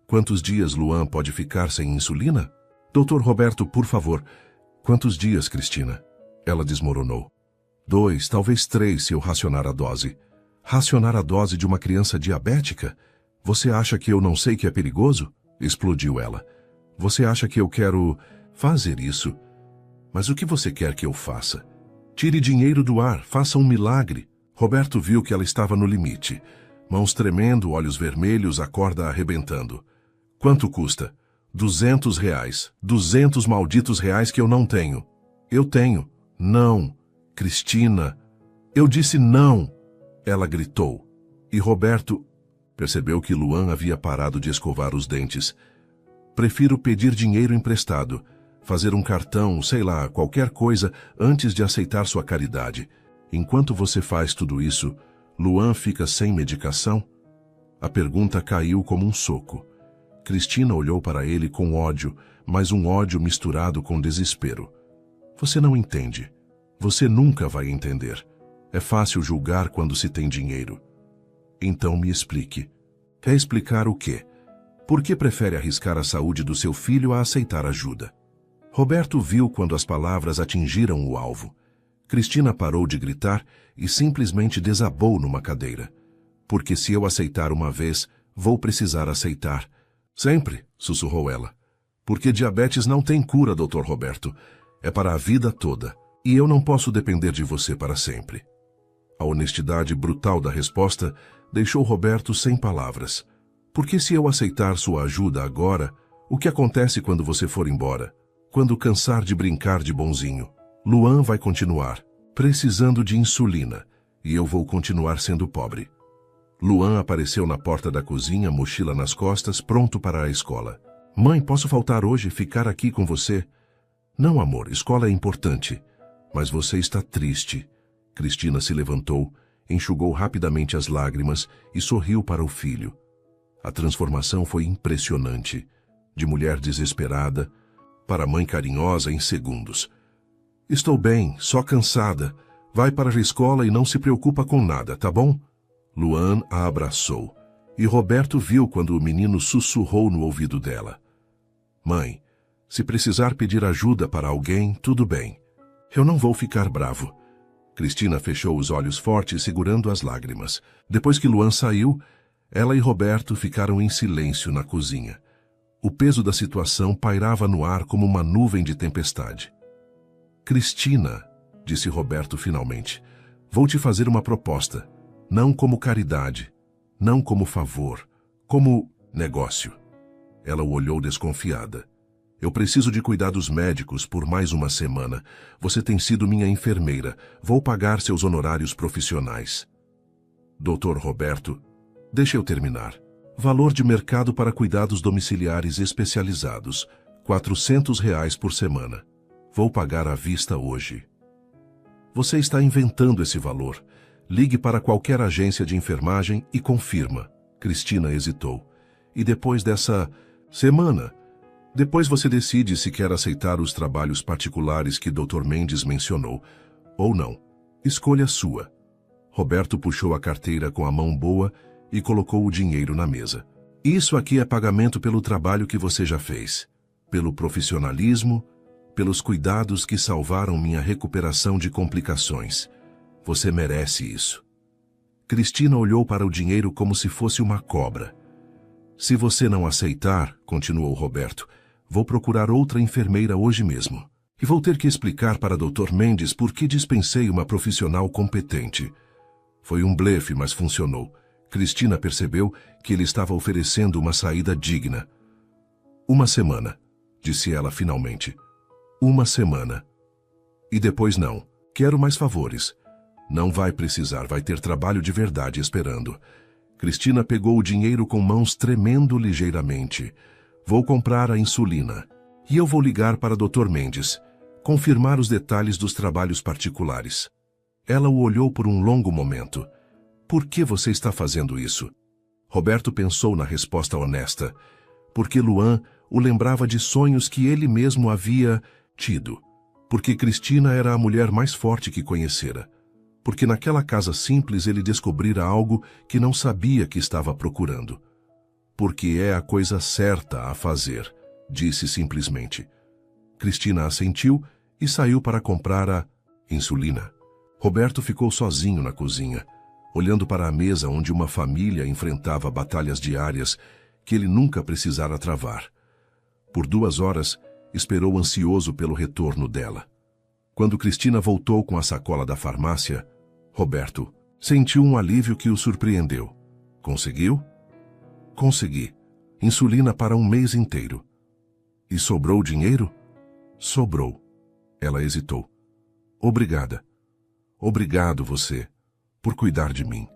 Quantos dias Luan pode ficar sem insulina? Doutor Roberto, por favor. Quantos dias, Cristina? Ela desmoronou. 2, talvez 3, se eu racionar a dose. Racionar a dose de uma criança diabética? Você acha que eu não sei que é perigoso? Explodiu ela. Você acha que eu quero fazer isso? Mas o que você quer que eu faça? Tire dinheiro do ar, faça um milagre. Roberto viu que ela estava no limite. Mãos tremendo, olhos vermelhos, a corda arrebentando. Quanto custa? 200 reais. 200 malditos reais que eu não tenho. Eu tenho. Não. Cristina. Eu disse não. Ela gritou. E Roberto percebeu que Luan havia parado de escovar os dentes. Prefiro pedir dinheiro emprestado, fazer um cartão, sei lá, qualquer coisa, antes de aceitar sua caridade. Enquanto você faz tudo isso, Luan fica sem medicação? A pergunta caiu como um soco. Cristina olhou para ele com ódio, mas um ódio misturado com desespero. Você não entende. Você nunca vai entender. É fácil julgar quando se tem dinheiro. Então me explique. Quer explicar o quê? Por que prefere arriscar a saúde do seu filho a aceitar ajuda? Roberto viu quando as palavras atingiram o alvo. Cristina parou de gritar e simplesmente desabou numa cadeira. Porque se eu aceitar uma vez, vou precisar aceitar. Sempre, sussurrou ela. Porque diabetes não tem cura, Dr. Roberto. É para a vida toda. E eu não posso depender de você para sempre. A honestidade brutal da resposta deixou Roberto sem palavras. Porque se eu aceitar sua ajuda agora, o que acontece quando você for embora? Quando cansar de brincar de bonzinho? Luan vai continuar precisando de insulina e eu vou continuar sendo pobre. Luan apareceu na porta da cozinha, mochila nas costas, pronto para a escola. Mãe, posso faltar hoje, ficar aqui com você? Não, amor, escola é importante. Mas você está triste. Cristina se levantou, enxugou rapidamente as lágrimas e sorriu para o filho. A transformação foi impressionante. De mulher desesperada para mãe carinhosa em segundos. Estou bem, só cansada. Vai para a escola e não se preocupa com nada, tá bom? Luan a abraçou. E Roberto viu quando o menino sussurrou no ouvido dela. Mãe, se precisar pedir ajuda para alguém, tudo bem. Eu não vou ficar bravo. Cristina fechou os olhos fortes, segurando as lágrimas. Depois que Luan saiu, ela e Roberto ficaram em silêncio na cozinha. O peso da situação pairava no ar como uma nuvem de tempestade. Cristina, disse Roberto finalmente, vou te fazer uma proposta. Não como caridade, não como favor, como negócio. Ela o olhou desconfiada. Eu preciso de cuidados médicos por mais uma semana. Você tem sido minha enfermeira. Vou pagar seus honorários profissionais. Doutor Roberto, deixe eu terminar. Valor de mercado para cuidados domiciliares especializados. R$ 400 por semana. Vou pagar à vista hoje. Você está inventando esse valor. Ligue para qualquer agência de enfermagem e confirma. Cristina hesitou. E depois dessa semana, depois você decide se quer aceitar os trabalhos particulares que Dr. Mendes mencionou, ou não. Escolha sua. Roberto puxou a carteira com a mão boa e colocou o dinheiro na mesa. Isso aqui é pagamento pelo trabalho que você já fez, pelo profissionalismo, pelos cuidados que salvaram minha recuperação de complicações. Você merece isso. Cristina olhou para o dinheiro como se fosse uma cobra. Se você não aceitar, continuou Roberto, vou procurar outra enfermeira hoje mesmo. E vou ter que explicar para Dr. Mendes por que dispensei uma profissional competente. Foi um blefe, mas funcionou. Cristina percebeu que ele estava oferecendo uma saída digna. Uma semana, disse ela finalmente. Uma semana. E depois não. Quero mais favores. Não vai precisar, vai ter trabalho de verdade esperando. Cristina pegou o dinheiro com mãos tremendo ligeiramente. Vou comprar a insulina. E eu vou ligar para Dr. Mendes, confirmar os detalhes dos trabalhos particulares. Ela o olhou por um longo momento. Por que você está fazendo isso? Roberto pensou na resposta honesta. Porque Luan o lembrava de sonhos que ele mesmo havia tido. Porque Cristina era a mulher mais forte que conhecera. porque naquela casa simples ele descobrira algo que não sabia que estava procurando. Porque é a coisa certa a fazer, disse simplesmente. Cristina assentiu e saiu para comprar a insulina. Roberto ficou sozinho na cozinha, olhando para a mesa onde uma família enfrentava batalhas diárias que ele nunca precisara travar. Por 2 horas, esperou ansioso pelo retorno dela. Quando Cristina voltou com a sacola da farmácia, Roberto sentiu um alívio que o surpreendeu. Conseguiu? Consegui. Insulina para 1 mês inteiro. E sobrou dinheiro? Sobrou. Ela hesitou. Obrigada. Obrigado você, por cuidar de mim.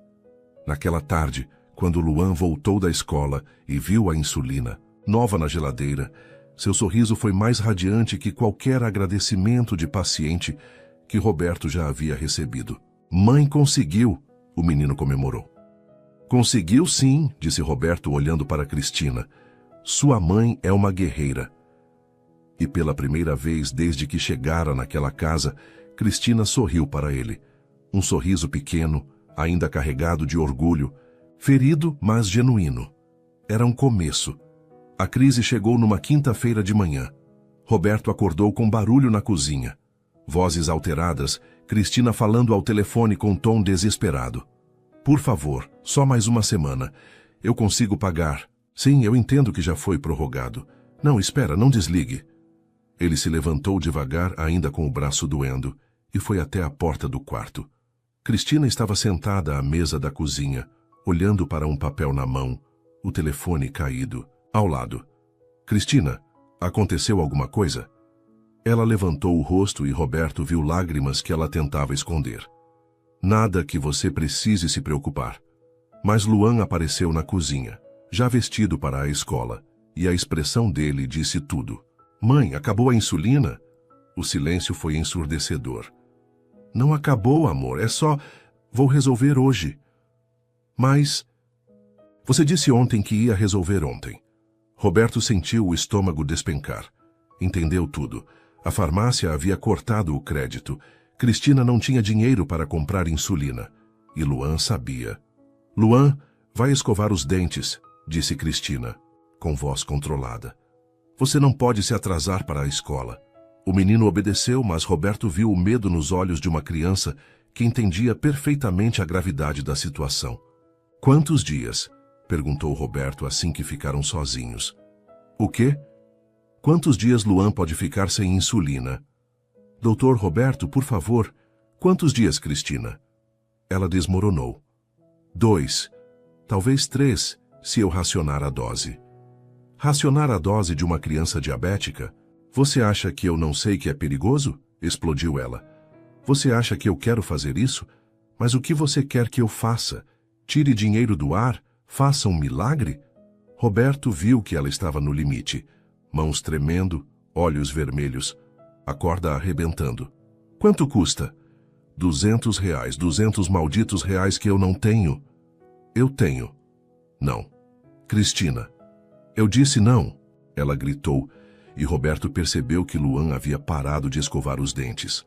Naquela tarde, quando Luan voltou da escola e viu a insulina, nova na geladeira, seu sorriso foi mais radiante que qualquer agradecimento de paciente que Roberto já havia recebido. Mãe conseguiu, o menino comemorou. Conseguiu sim, disse Roberto olhando para Cristina. Sua mãe é uma guerreira. E pela primeira vez desde que chegara naquela casa, Cristina sorriu para ele. Um sorriso pequeno, ainda carregado de orgulho, ferido, mas genuíno. Era um começo. A crise chegou numa quinta-feira de manhã. Roberto acordou com barulho na cozinha. Vozes alteradas, Cristina falando ao telefone com tom desesperado. Por favor, só mais 1 semana. Eu consigo pagar. Sim, eu entendo que já foi prorrogado. Não, espera, não desligue. Ele se levantou devagar, ainda com o braço doendo, e foi até a porta do quarto. Cristina estava sentada à mesa da cozinha, olhando para um papel na mão, o telefone caído, ao lado. Cristina, aconteceu alguma coisa? Ela levantou o rosto e Roberto viu lágrimas que ela tentava esconder. Nada que você precise se preocupar. Mas Luan apareceu na cozinha, já vestido para a escola, e a expressão dele disse tudo. Mãe, acabou a insulina? O silêncio foi ensurdecedor. Não acabou, amor, é só... Vou resolver hoje. Mas... Você disse ontem que ia resolver ontem. Roberto sentiu o estômago despencar. Entendeu tudo. A farmácia havia cortado o crédito. Cristina não tinha dinheiro para comprar insulina. E Luan sabia. Luan, vai escovar os dentes, disse Cristina, com voz controlada. Você não pode se atrasar para a escola. O menino obedeceu, mas Roberto viu o medo nos olhos de uma criança que entendia perfeitamente a gravidade da situação. Quantos dias? Perguntou Roberto assim que ficaram sozinhos. O quê? Quantos dias Luan pode ficar sem insulina? Doutor Roberto, por favor, quantos dias, Cristina? Ela desmoronou. 2, talvez 3, se eu racionar a dose. Racionar a dose de uma criança diabética? Você acha que eu não sei que é perigoso? Explodiu ela. Você acha que eu quero fazer isso? Mas o que você quer que eu faça? Tire dinheiro do ar? Faça um milagre? Roberto viu que ela estava no limite. Mãos tremendo, olhos vermelhos, a corda arrebentando. Quanto custa? R$ 200, 200 malditos reais que eu não tenho. Eu tenho. Não. Cristina. Eu disse não. Ela gritou, e Roberto percebeu que Luan havia parado de escovar os dentes.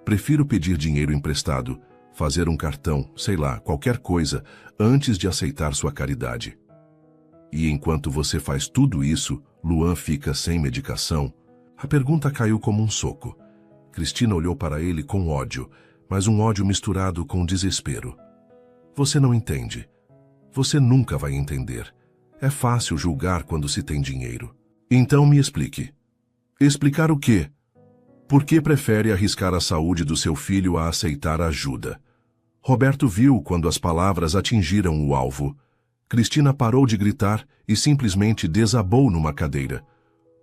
Prefiro pedir dinheiro emprestado, fazer um cartão, sei lá, qualquer coisa, antes de aceitar sua caridade. E enquanto você faz tudo isso, Luan fica sem medicação? A pergunta caiu como um soco. Cristina olhou para ele com ódio, mas um ódio misturado com desespero. Você não entende. Você nunca vai entender. É fácil julgar quando se tem dinheiro. Então me explique. Explicar o quê? Por que prefere arriscar a saúde do seu filho a aceitar ajuda? Roberto viu quando as palavras atingiram o alvo. Cristina parou de gritar e simplesmente desabou numa cadeira.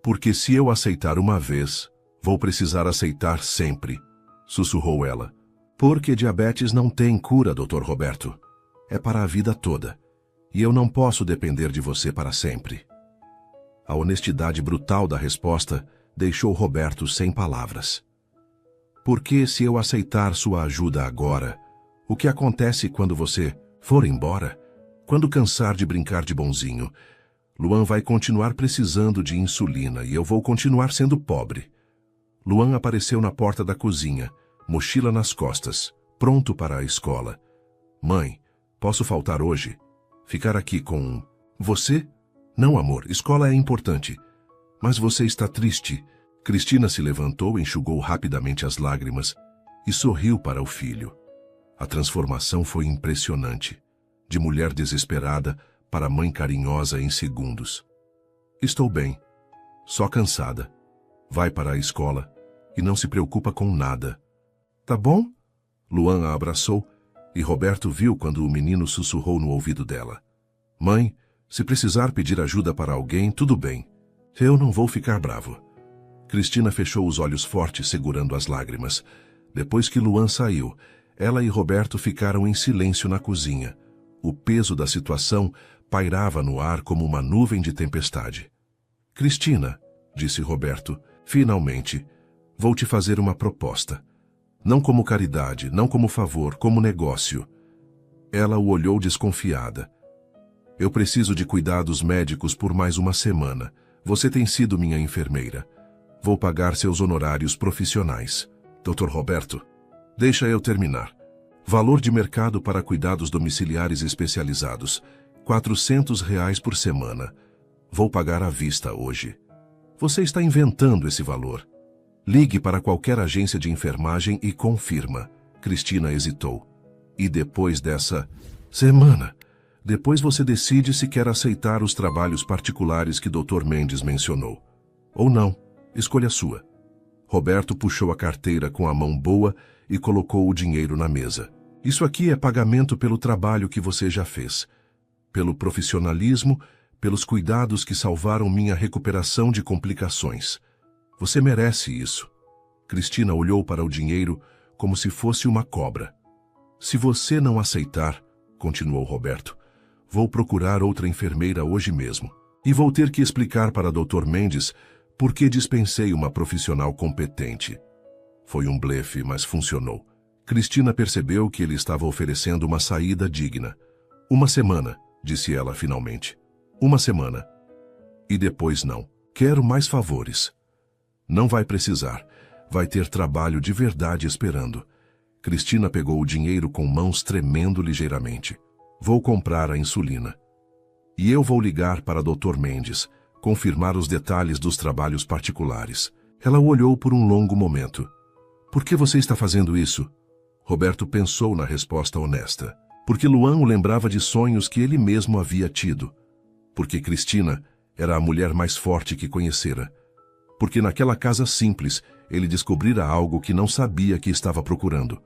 Porque se eu aceitar uma vez, vou precisar aceitar sempre, sussurrou ela. Porque diabetes não tem cura, Dr. Roberto. É para a vida toda. E eu não posso depender de você para sempre. A honestidade brutal da resposta deixou Roberto sem palavras. Porque se eu aceitar sua ajuda agora, o que acontece quando você for embora? Quando cansar de brincar de bonzinho, Luan vai continuar precisando de insulina e eu vou continuar sendo pobre. Luan apareceu na porta da cozinha, mochila nas costas, pronto para a escola. Mãe, posso faltar hoje? Ficar aqui com você? Não, amor, escola é importante. Mas você está triste. Cristina se levantou, enxugou rapidamente as lágrimas e sorriu para o filho. A transformação foi impressionante. De mulher desesperada para mãe carinhosa em segundos. Estou bem, só cansada. Vai para a escola e não se preocupa com nada. Tá bom? Luan a abraçou e Roberto viu quando o menino sussurrou no ouvido dela. Mãe, se precisar pedir ajuda para alguém, tudo bem. Eu não vou ficar bravo. Cristina fechou os olhos fortes, segurando as lágrimas. Depois que Luan saiu, ela e Roberto ficaram em silêncio na cozinha. O peso da situação pairava no ar como uma nuvem de tempestade. Cristina, disse Roberto, finalmente, vou te fazer uma proposta. Não como caridade, não como favor, como negócio. Ela o olhou desconfiada. Eu preciso de cuidados médicos por mais uma semana. Você tem sido minha enfermeira. Vou pagar seus honorários profissionais. Dr. Roberto, deixa eu terminar. Valor de mercado para cuidados domiciliares especializados, R$ 400 por semana. Vou pagar à vista hoje. Você está inventando esse valor. Ligue para qualquer agência de enfermagem e confirma. Cristina hesitou. E depois dessa semana, depois você decide se quer aceitar os trabalhos particulares que Dr. Mendes mencionou. Ou não, escolha sua. Roberto puxou a carteira com a mão boa e colocou o dinheiro na mesa. Isso aqui é pagamento pelo trabalho que você já fez. Pelo profissionalismo, pelos cuidados que salvaram minha recuperação de complicações. Você merece isso. Cristina olhou para o dinheiro como se fosse uma cobra. Se você não aceitar, continuou Roberto, vou procurar outra enfermeira hoje mesmo. E vou ter que explicar para Dr. Mendes por que dispensei uma profissional competente. Foi um blefe, mas funcionou. Cristina percebeu que ele estava oferecendo uma saída digna. Uma semana, disse ela finalmente. Uma semana. E depois não. Quero mais favores. Não vai precisar. Vai ter trabalho de verdade esperando. Cristina pegou o dinheiro com mãos tremendo ligeiramente. Vou comprar a insulina. E eu vou ligar para Dr. Mendes, confirmar os detalhes dos trabalhos particulares. Ela o olhou por um longo momento. Por que você está fazendo isso? Roberto pensou na resposta honesta. Porque Luan o lembrava de sonhos que ele mesmo havia tido. Porque Cristina era a mulher mais forte que conhecera. Porque naquela casa simples ele descobrira algo que não sabia que estava procurando.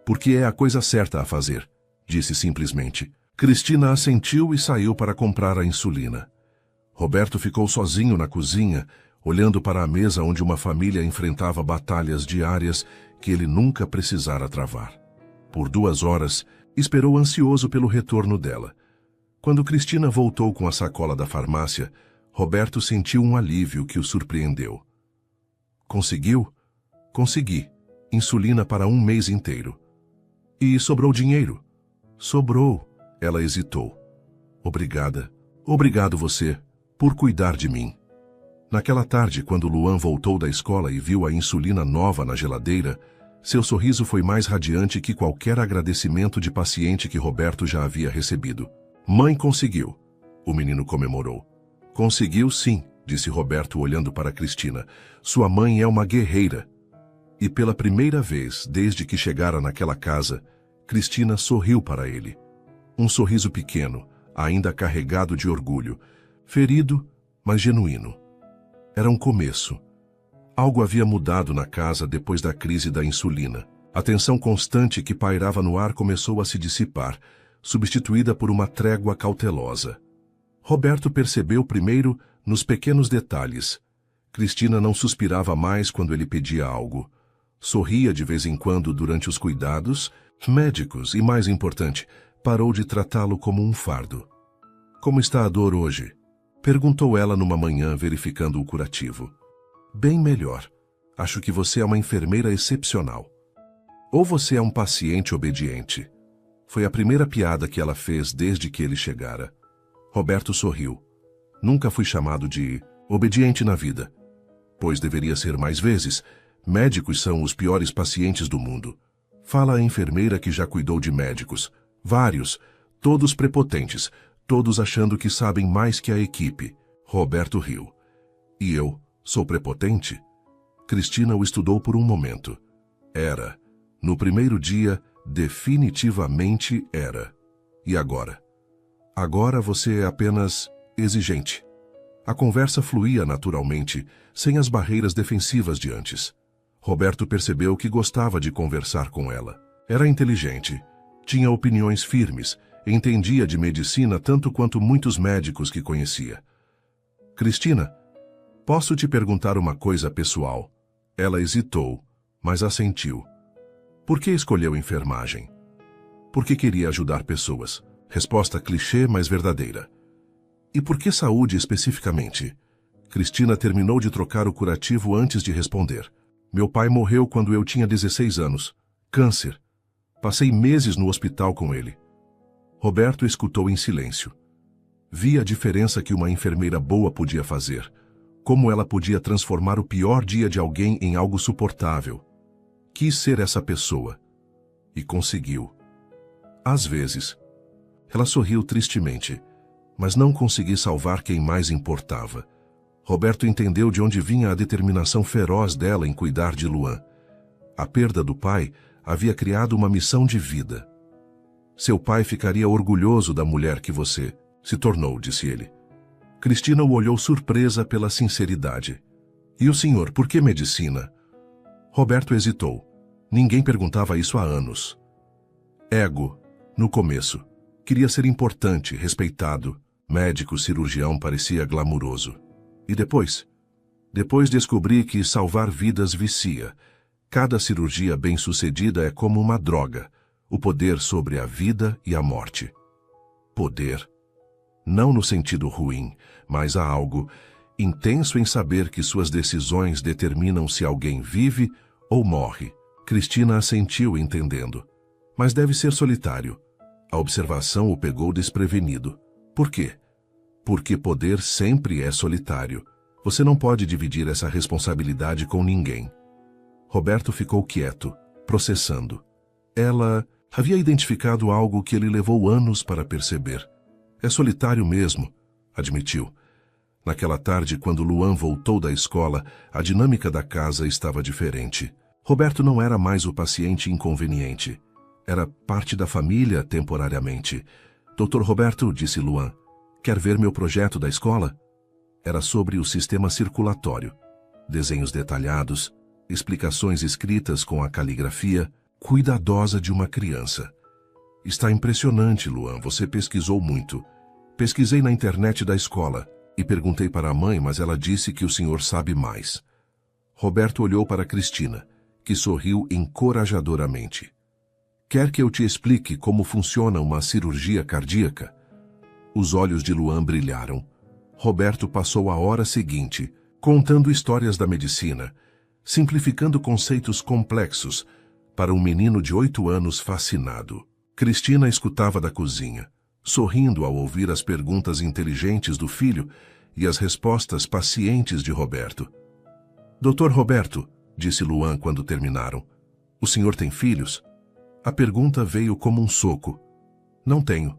Porque é a coisa certa a fazer, disse simplesmente. Cristina assentiu e saiu para comprar a insulina. Roberto ficou sozinho na cozinha, olhando para a mesa onde uma família enfrentava batalhas diárias que ele nunca precisara travar. Por 2 horas, esperou ansioso pelo retorno dela. Quando Cristina voltou com a sacola da farmácia, Roberto sentiu um alívio que o surpreendeu. Conseguiu? Consegui. Insulina para 1 mês inteiro. E sobrou dinheiro? Sobrou. Ela hesitou. Obrigada. Obrigado você por cuidar de mim. Naquela tarde, quando Luan voltou da escola e viu a insulina nova na geladeira, seu sorriso foi mais radiante que qualquer agradecimento de paciente que Roberto já havia recebido. Mãe conseguiu. O menino comemorou. Conseguiu sim, disse Roberto olhando para Cristina. Sua mãe é uma guerreira. E pela primeira vez, desde que chegara naquela casa, Cristina sorriu para ele. Um sorriso pequeno, ainda carregado de orgulho, ferido, mas genuíno. Era um começo. Algo havia mudado na casa depois da crise da insulina. A tensão constante que pairava no ar começou a se dissipar, substituída por uma trégua cautelosa. Roberto percebeu primeiro nos pequenos detalhes. Cristina não suspirava mais quando ele pedia algo. Sorria de vez em quando durante os cuidados médicos e, mais importante, parou de tratá-lo como um fardo. Como está a dor hoje? Perguntou ela numa manhã, verificando o curativo. Bem melhor. Acho que você é uma enfermeira excepcional. Ou você é um paciente obediente. Foi a primeira piada que ela fez desde que ele chegara. Roberto sorriu. Nunca fui chamado de obediente na vida. Pois deveria ser mais vezes. Médicos são os piores pacientes do mundo. Fala a enfermeira que já cuidou de médicos. Vários, todos prepotentes, todos achando que sabem mais que a equipe. Roberto riu. E eu, sou prepotente? Cristina o estudou por um momento. Era. No primeiro dia, definitivamente era. E agora? Agora você é apenas exigente. A conversa fluía naturalmente, sem as barreiras defensivas de antes. Roberto percebeu que gostava de conversar com ela. Era inteligente, tinha opiniões firmes, entendia de medicina tanto quanto muitos médicos que conhecia. Cristina, posso te perguntar uma coisa pessoal? Ela hesitou, mas assentiu. Por que escolheu enfermagem? Porque queria ajudar pessoas. Resposta clichê, mas verdadeira. E por que saúde especificamente? Cristina terminou de trocar o curativo antes de responder. Meu pai morreu quando eu tinha 16 anos. Câncer. Passei meses no hospital com ele. Roberto escutou em silêncio. Via a diferença que uma enfermeira boa podia fazer. Como ela podia transformar o pior dia de alguém em algo suportável. Quis ser essa pessoa. E conseguiu. Às vezes. Ela sorriu tristemente, mas não consegui salvar quem mais importava. Roberto entendeu de onde vinha a determinação feroz dela em cuidar de Luan. A perda do pai havia criado uma missão de vida. Seu pai ficaria orgulhoso da mulher que você se tornou, disse ele. Cristina o olhou surpresa pela sinceridade. E o senhor, por que medicina? Roberto hesitou. Ninguém perguntava isso há anos. Ego, no começo. Queria ser importante, respeitado. Médico, cirurgião parecia glamuroso. E depois? Depois descobri que salvar vidas vicia. Cada cirurgia bem-sucedida é como uma droga. O poder sobre a vida e a morte. Poder. Não no sentido ruim, mas há algo intenso em saber que suas decisões determinam se alguém vive ou morre. Cristina assentiu entendendo. Mas deve ser solitário. A observação o pegou desprevenido. Por quê? Porque poder sempre é solitário. Você não pode dividir essa responsabilidade com ninguém. Roberto ficou quieto, processando. Ela havia identificado algo que ele levou anos para perceber. É solitário mesmo, admitiu. Naquela tarde, quando Luan voltou da escola, a dinâmica da casa estava diferente. Roberto não era mais o paciente inconveniente. Era parte da família temporariamente. Doutor Roberto, disse Luan, quer ver meu projeto da escola? Era sobre o sistema circulatório. Desenhos detalhados, explicações escritas com a caligrafia cuidadosa de uma criança. Está impressionante, Luan, você pesquisou muito. Pesquisei na internet da escola e perguntei para a mãe, mas ela disse que o senhor sabe mais. Roberto olhou para Cristina, que sorriu encorajadoramente. Quer que eu te explique como funciona uma cirurgia cardíaca? Os olhos de Luan brilharam. Roberto passou a hora seguinte, contando histórias da medicina, simplificando conceitos complexos para um menino de 8 anos fascinado. Cristina escutava da cozinha, sorrindo ao ouvir as perguntas inteligentes do filho e as respostas pacientes de Roberto. Doutor Roberto, disse Luan quando terminaram, o senhor tem filhos? A pergunta veio como um soco. Não tenho.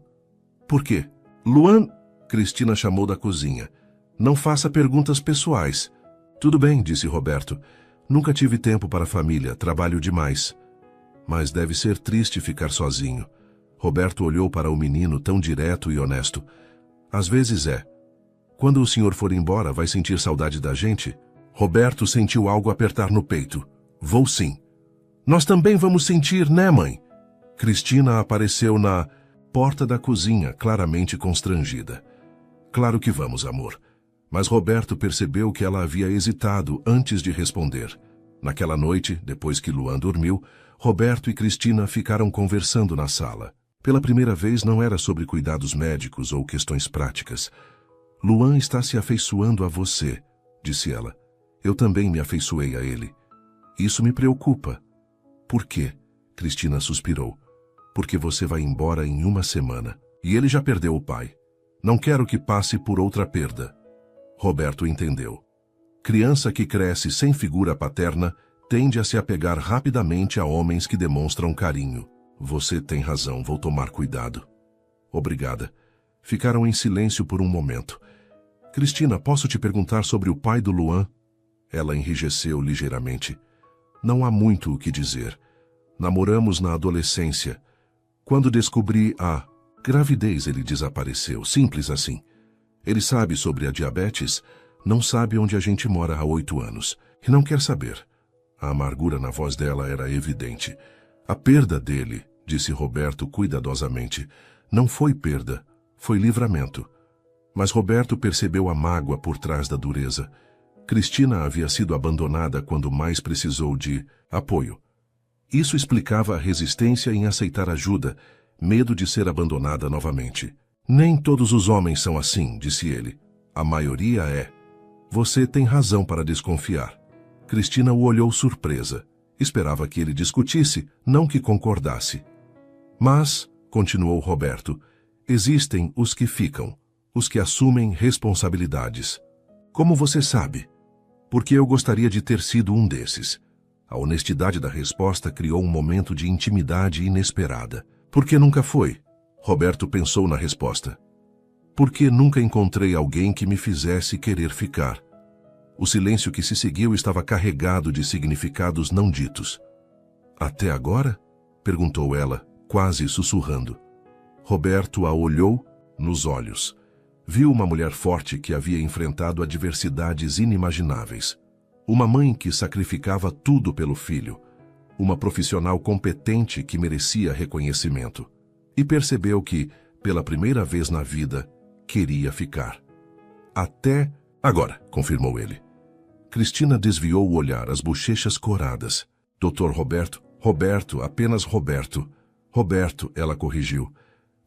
Por quê? Luan, Cristina chamou da cozinha. Não faça perguntas pessoais. Tudo bem, disse Roberto. Nunca tive tempo para a família, trabalho demais. Mas deve ser triste ficar sozinho. Roberto olhou para o menino tão direto e honesto. Às vezes é. Quando o senhor for embora, vai sentir saudade da gente? Roberto sentiu algo apertar no peito. Vou sim. Nós também vamos sentir, né, mãe? Cristina apareceu na porta da cozinha, claramente constrangida. Claro que vamos, amor. Mas Roberto percebeu que ela havia hesitado antes de responder. Naquela noite, depois que Luan dormiu, Roberto e Cristina ficaram conversando na sala. Pela primeira vez não era sobre cuidados médicos ou questões práticas. Luan está se afeiçoando a você, disse ela. Eu também me afeiçoei a ele. Isso me preocupa. Por quê? Cristina suspirou. Porque você vai embora em uma semana. E ele já perdeu o pai. Não quero que passe por outra perda. Roberto entendeu. Criança que cresce sem figura paterna tende a se apegar rapidamente a homens que demonstram carinho. Você tem razão, vou tomar cuidado. Obrigada. Ficaram em silêncio por um momento. Cristina, posso te perguntar sobre o pai do Luan? Ela enrijeceu ligeiramente. Não há muito o que dizer. Namoramos na adolescência. Quando descobri a gravidez, ele desapareceu. Simples assim. Ele sabe sobre a diabetes, não sabe onde a gente mora há 8 anos. E não quer saber. A amargura na voz dela era evidente. A perda dele, disse Roberto cuidadosamente, não foi perda, foi livramento. Mas Roberto percebeu a mágoa por trás da dureza. Cristina havia sido abandonada quando mais precisou de apoio. Isso explicava a resistência em aceitar ajuda, medo de ser abandonada novamente. Nem todos os homens são assim, disse ele. A maioria é. Você tem razão para desconfiar. Cristina o olhou surpresa. Esperava que ele discutisse, não que concordasse. Mas, continuou Roberto, existem os que ficam, os que assumem responsabilidades. Como você sabe? Porque eu gostaria de ter sido um desses. A honestidade da resposta criou um momento de intimidade inesperada. Por que nunca foi? Roberto pensou na resposta. Porque nunca encontrei alguém que me fizesse querer ficar. O silêncio que se seguiu estava carregado de significados não ditos. Até agora? Perguntou ela, quase sussurrando. Roberto a olhou nos olhos. Viu uma mulher forte que havia enfrentado adversidades inimagináveis. Uma mãe que sacrificava tudo pelo filho. Uma profissional competente que merecia reconhecimento. E percebeu que, pela primeira vez na vida, queria ficar. Até agora, confirmou ele. Cristina desviou o olhar, as bochechas coradas. Dr. Roberto? Roberto, apenas Roberto. Roberto, ela corrigiu.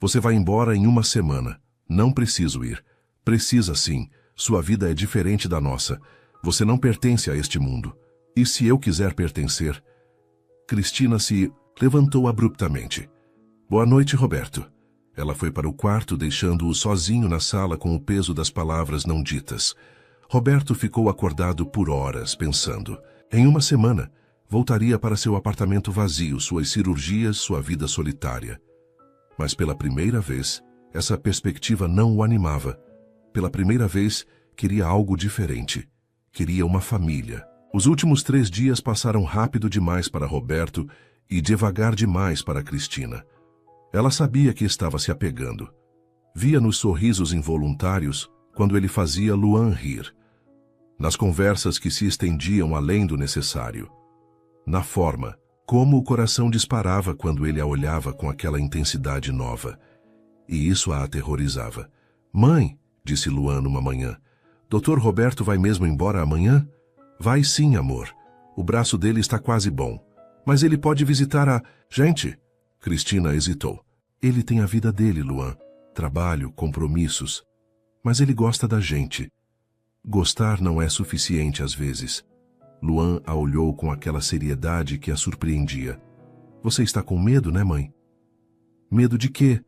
Você vai embora em 1 semana. Não preciso ir. Precisa sim. Sua vida é diferente da nossa. Você não pertence a este mundo. E se eu quiser pertencer? Cristina se levantou abruptamente. Boa noite, Roberto. Ela foi para o quarto, deixando-o sozinho na sala com o peso das palavras não ditas. Roberto ficou acordado por horas, pensando. Em 1 semana, voltaria para seu apartamento vazio, suas cirurgias, sua vida solitária. Mas pela primeira vez, essa perspectiva não o animava. Pela primeira vez, queria algo diferente. Queria uma família. Os últimos 3 dias passaram rápido demais para Roberto e devagar demais para Cristina. Ela sabia que estava se apegando. Via nos sorrisos involuntários quando ele fazia Luan rir. Nas conversas que se estendiam além do necessário. Na forma, como o coração disparava quando ele a olhava com aquela intensidade nova. E isso a aterrorizava. Mãe, disse Luan numa manhã, Dr. Roberto vai mesmo embora amanhã? Vai sim, amor. O braço dele está quase bom. Mas ele pode visitar a... Gente, Cristina hesitou. Ele tem a vida dele, Luan. Trabalho, compromissos. Mas ele gosta da gente. Gostar não é suficiente às vezes. Luan a olhou com aquela seriedade que a surpreendia. Você está com medo, né, mãe? Medo de quê?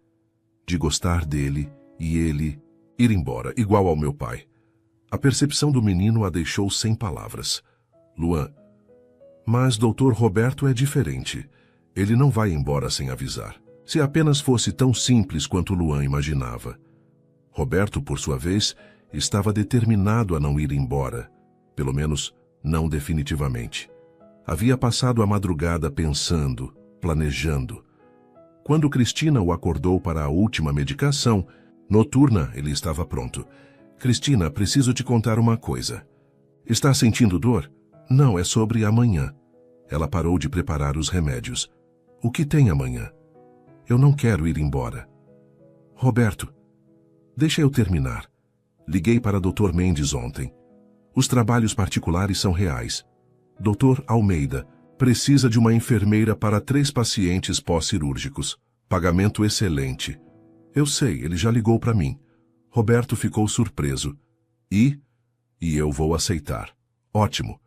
De gostar dele e ele ir embora, igual ao meu pai. A percepção do menino a deixou sem palavras. Luan, mas Dr. Roberto é diferente. Ele não vai embora sem avisar. Se apenas fosse tão simples quanto Luan imaginava. Roberto, por sua vez, estava determinado a não ir embora. Pelo menos, não definitivamente. Havia passado a madrugada pensando, planejando. Quando Cristina o acordou para a última medicação, noturna, ele estava pronto. Cristina, preciso te contar uma coisa. Está sentindo dor? Não, é sobre amanhã. Ela parou de preparar os remédios. O que tem amanhã? Eu não quero ir embora. Roberto, deixa eu terminar. Liguei para Dr. Mendes ontem. Os trabalhos particulares são reais. Dr. Almeida precisa de uma enfermeira para 3 pacientes pós-cirúrgicos. Pagamento excelente. Eu sei, ele já ligou para mim. Roberto ficou surpreso. E eu vou aceitar. Ótimo.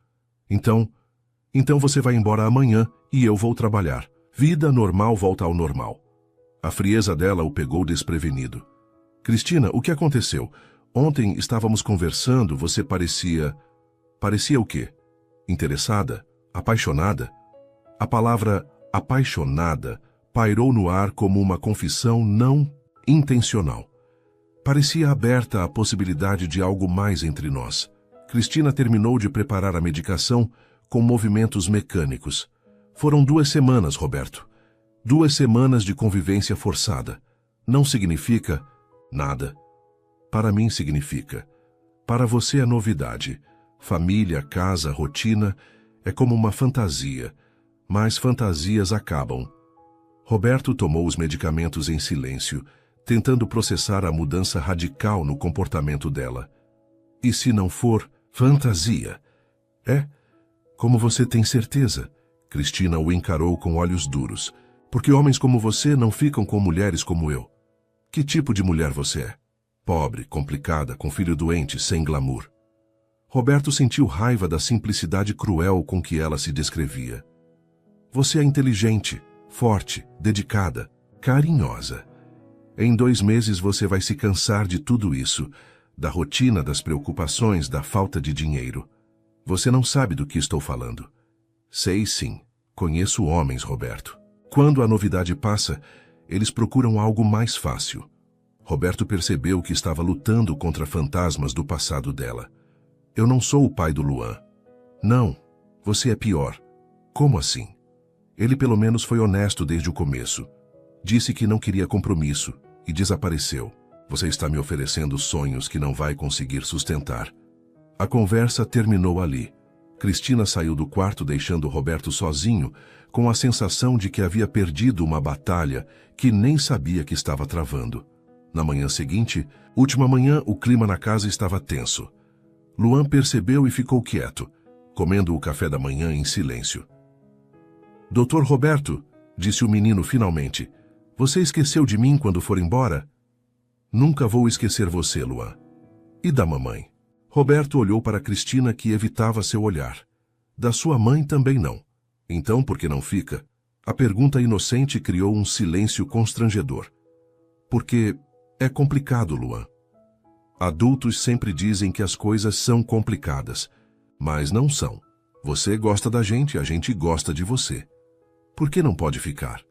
Então você vai embora amanhã e eu vou trabalhar. Vida normal volta ao normal. A frieza dela o pegou desprevenido. Cristina, o que aconteceu? Ontem estávamos conversando, você parecia... Parecia o quê? Interessada? Apaixonada? A palavra apaixonada pairou no ar como uma confissão não intencional. Parecia aberta a possibilidade de algo mais entre nós. Cristina terminou de preparar a medicação com movimentos mecânicos. Foram 2 semanas, Roberto. 2 semanas de convivência forçada. Não significa nada. Para mim significa. Para você é novidade. Família, casa, rotina é como uma fantasia. Mas fantasias acabam. Roberto tomou os medicamentos em silêncio, tentando processar a mudança radical no comportamento dela. E se não for fantasia? É? Como você tem certeza? Cristina o encarou com olhos duros. Porque homens como você não ficam com mulheres como eu. Que tipo de mulher você é? Pobre, complicada, com filho doente, sem glamour. Roberto sentiu raiva da simplicidade cruel com que ela se descrevia. Você é inteligente, forte, dedicada, carinhosa. Em 2 meses você vai se cansar de tudo isso, da rotina, das preocupações, da falta de dinheiro. Você não sabe do que estou falando. Sei sim, conheço homens, Roberto. Quando a novidade passa, eles procuram algo mais fácil. Roberto percebeu que estava lutando contra fantasmas do passado dela. Eu não sou o pai do Luan. Não, você é pior. Como assim? Ele pelo menos foi honesto desde o começo. Disse que não queria compromisso e desapareceu. Você está me oferecendo sonhos que não vai conseguir sustentar. A conversa terminou ali. Cristina saiu do quarto deixando Roberto sozinho, com a sensação de que havia perdido uma batalha que nem sabia que estava travando. Na manhã seguinte, última manhã, o clima na casa estava tenso. Luan percebeu e ficou quieto, comendo o café da manhã em silêncio. Doutor Roberto, disse o menino finalmente, você esqueceu de mim quando for embora? Nunca vou esquecer você, Luan. E da mamãe? Roberto olhou para Cristina, que evitava seu olhar. Da sua mãe também não. Então, por que não fica? A pergunta inocente criou um silêncio constrangedor. Porque é complicado, Luan. Adultos sempre dizem que as coisas são complicadas, mas não são. Você gosta da gente e a gente gosta de você. Por que não pode ficar?